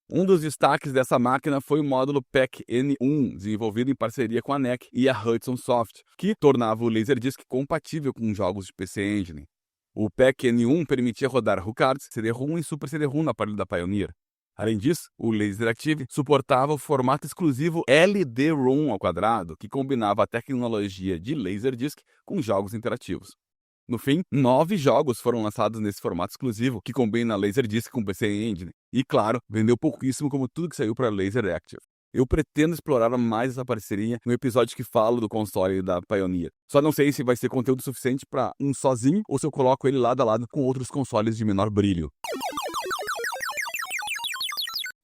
Um dos destaques dessa máquina foi o módulo PAC N1, desenvolvido em parceria com a NEC e a Hudson Soft, que tornava o Laserdisc compatível com jogos de PC Engine. O PAC N1 permitia rodar HuCards, CD-ROM e Super CD-ROM no aparelho da Pioneer. Além disso, o LaserActive suportava o formato exclusivo LD-ROM ao quadrado, que combinava a tecnologia de Laserdisc com jogos interativos. No fim, 9 jogos foram lançados nesse formato exclusivo, que combina Laserdisc com PC Engine. E claro, vendeu pouquíssimo como tudo que saiu para LaserActive. Eu pretendo explorar mais essa parceria no episódio que falo do console da Pioneer. Só não sei se vai ser conteúdo suficiente para um sozinho ou se eu coloco ele lado a lado com outros consoles de menor brilho.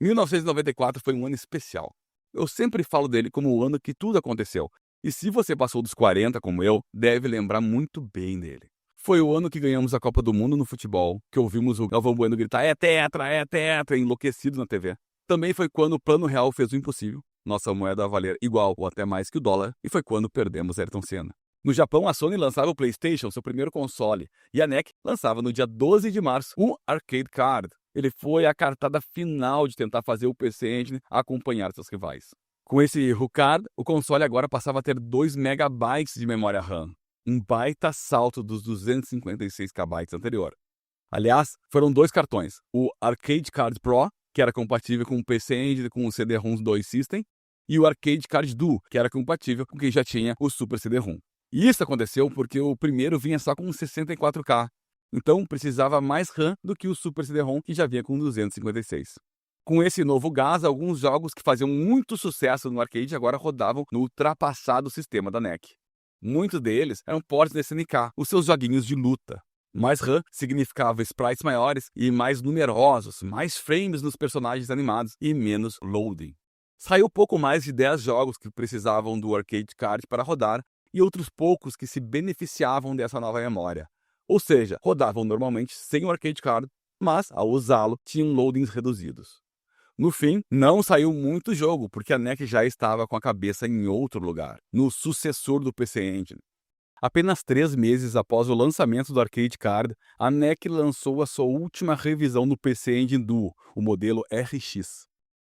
1994 foi um ano especial. Eu sempre falo dele como o ano que tudo aconteceu. E se você passou dos 40 como eu, deve lembrar muito bem dele. Foi o ano que ganhamos a Copa do Mundo no futebol, que ouvimos o Galvão Bueno gritar é tetra, enlouquecido na TV. Também foi quando o Plano Real fez o impossível, nossa moeda a valer igual ou até mais que o dólar, e foi quando perdemos Ayrton Senna. No Japão, a Sony lançava o PlayStation, seu primeiro console, e a NEC lançava no dia 12 de março o Arcade Card. Ele foi a cartada final de tentar fazer o PC Engine acompanhar seus rivais. Com esse HuCard, o console agora passava a ter 2 MB de memória RAM, um baita salto dos 256 KB anterior. Aliás, foram 2 cartões, o Arcade Card Pro, que era compatível com o PC Engine com o CD-ROM 2 System, e o Arcade Card Duo, que era compatível com quem já tinha o Super CD-ROM. E isso aconteceu porque o primeiro vinha só com 64K, então precisava mais RAM do que o Super CD-ROM, que já vinha com 256. Com esse novo gás, alguns jogos que faziam muito sucesso no arcade agora rodavam no ultrapassado sistema da NEC. Muitos deles eram ports da SNK, os seus joguinhos de luta. Mais RAM significava sprites maiores e mais numerosos, mais frames nos personagens animados e menos loading. Saiu pouco mais de 10 jogos que precisavam do Arcade Card para rodar e outros poucos que se beneficiavam dessa nova memória. Ou seja, rodavam normalmente sem o Arcade Card, mas ao usá-lo tinham loadings reduzidos. No fim, não saiu muito jogo, porque a NEC já estava com a cabeça em outro lugar, no sucessor do PC Engine. Apenas 3 meses após o lançamento do Arcade Card, a NEC lançou a sua última revisão no PC Engine Duo, o modelo RX.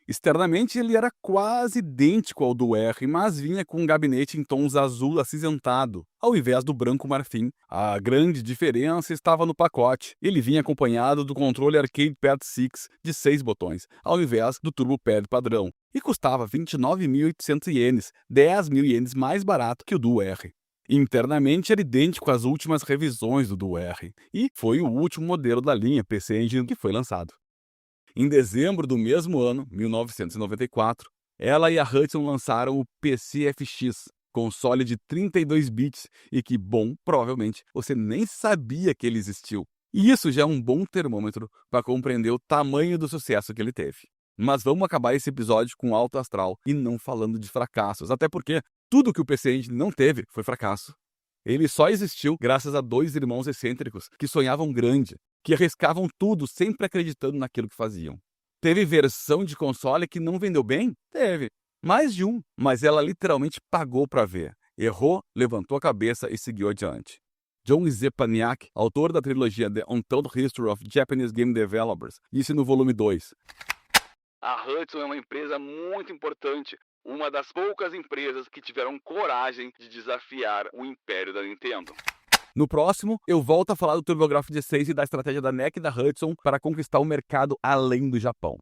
Externamente ele era quase idêntico ao do R, mas vinha com um gabinete em tons azul acinzentado, ao invés do branco marfim. A grande diferença estava no pacote. Ele vinha acompanhado do controle Arcade Pad 6 de 6 botões, ao invés do Turbo Pad padrão, e custava 29.800 ienes, 10.000 ienes mais barato que o do R. Internamente era idêntico às últimas revisões do Duo R, e foi o último modelo da linha PC Engine que foi lançado. Em dezembro do mesmo ano, 1994, ela e a Hudson lançaram o PC-FX, console de 32 bits e que, bom, provavelmente você nem sabia que ele existiu. E isso já é um bom termômetro para compreender o tamanho do sucesso que ele teve. Mas vamos acabar esse episódio com alto astral e não falando de fracassos, até porque tudo que o PC Engine não teve foi fracasso. Ele só existiu graças a 2 irmãos excêntricos que sonhavam grande, que arriscavam tudo sempre acreditando naquilo que faziam. Teve versão de console que não vendeu bem? Teve. Mais de um, mas ela literalmente pagou para ver. Errou, levantou a cabeça e seguiu adiante. John Szczepaniak, autor da trilogia The Untold History of Japanese Game Developers, disse no volume 2: a Hudson é uma empresa muito importante, uma das poucas empresas que tiveram coragem de desafiar o império da Nintendo. No próximo, eu volto a falar do TurboGrafx 16 e da estratégia da NEC e da Hudson para conquistar o mercado além do Japão.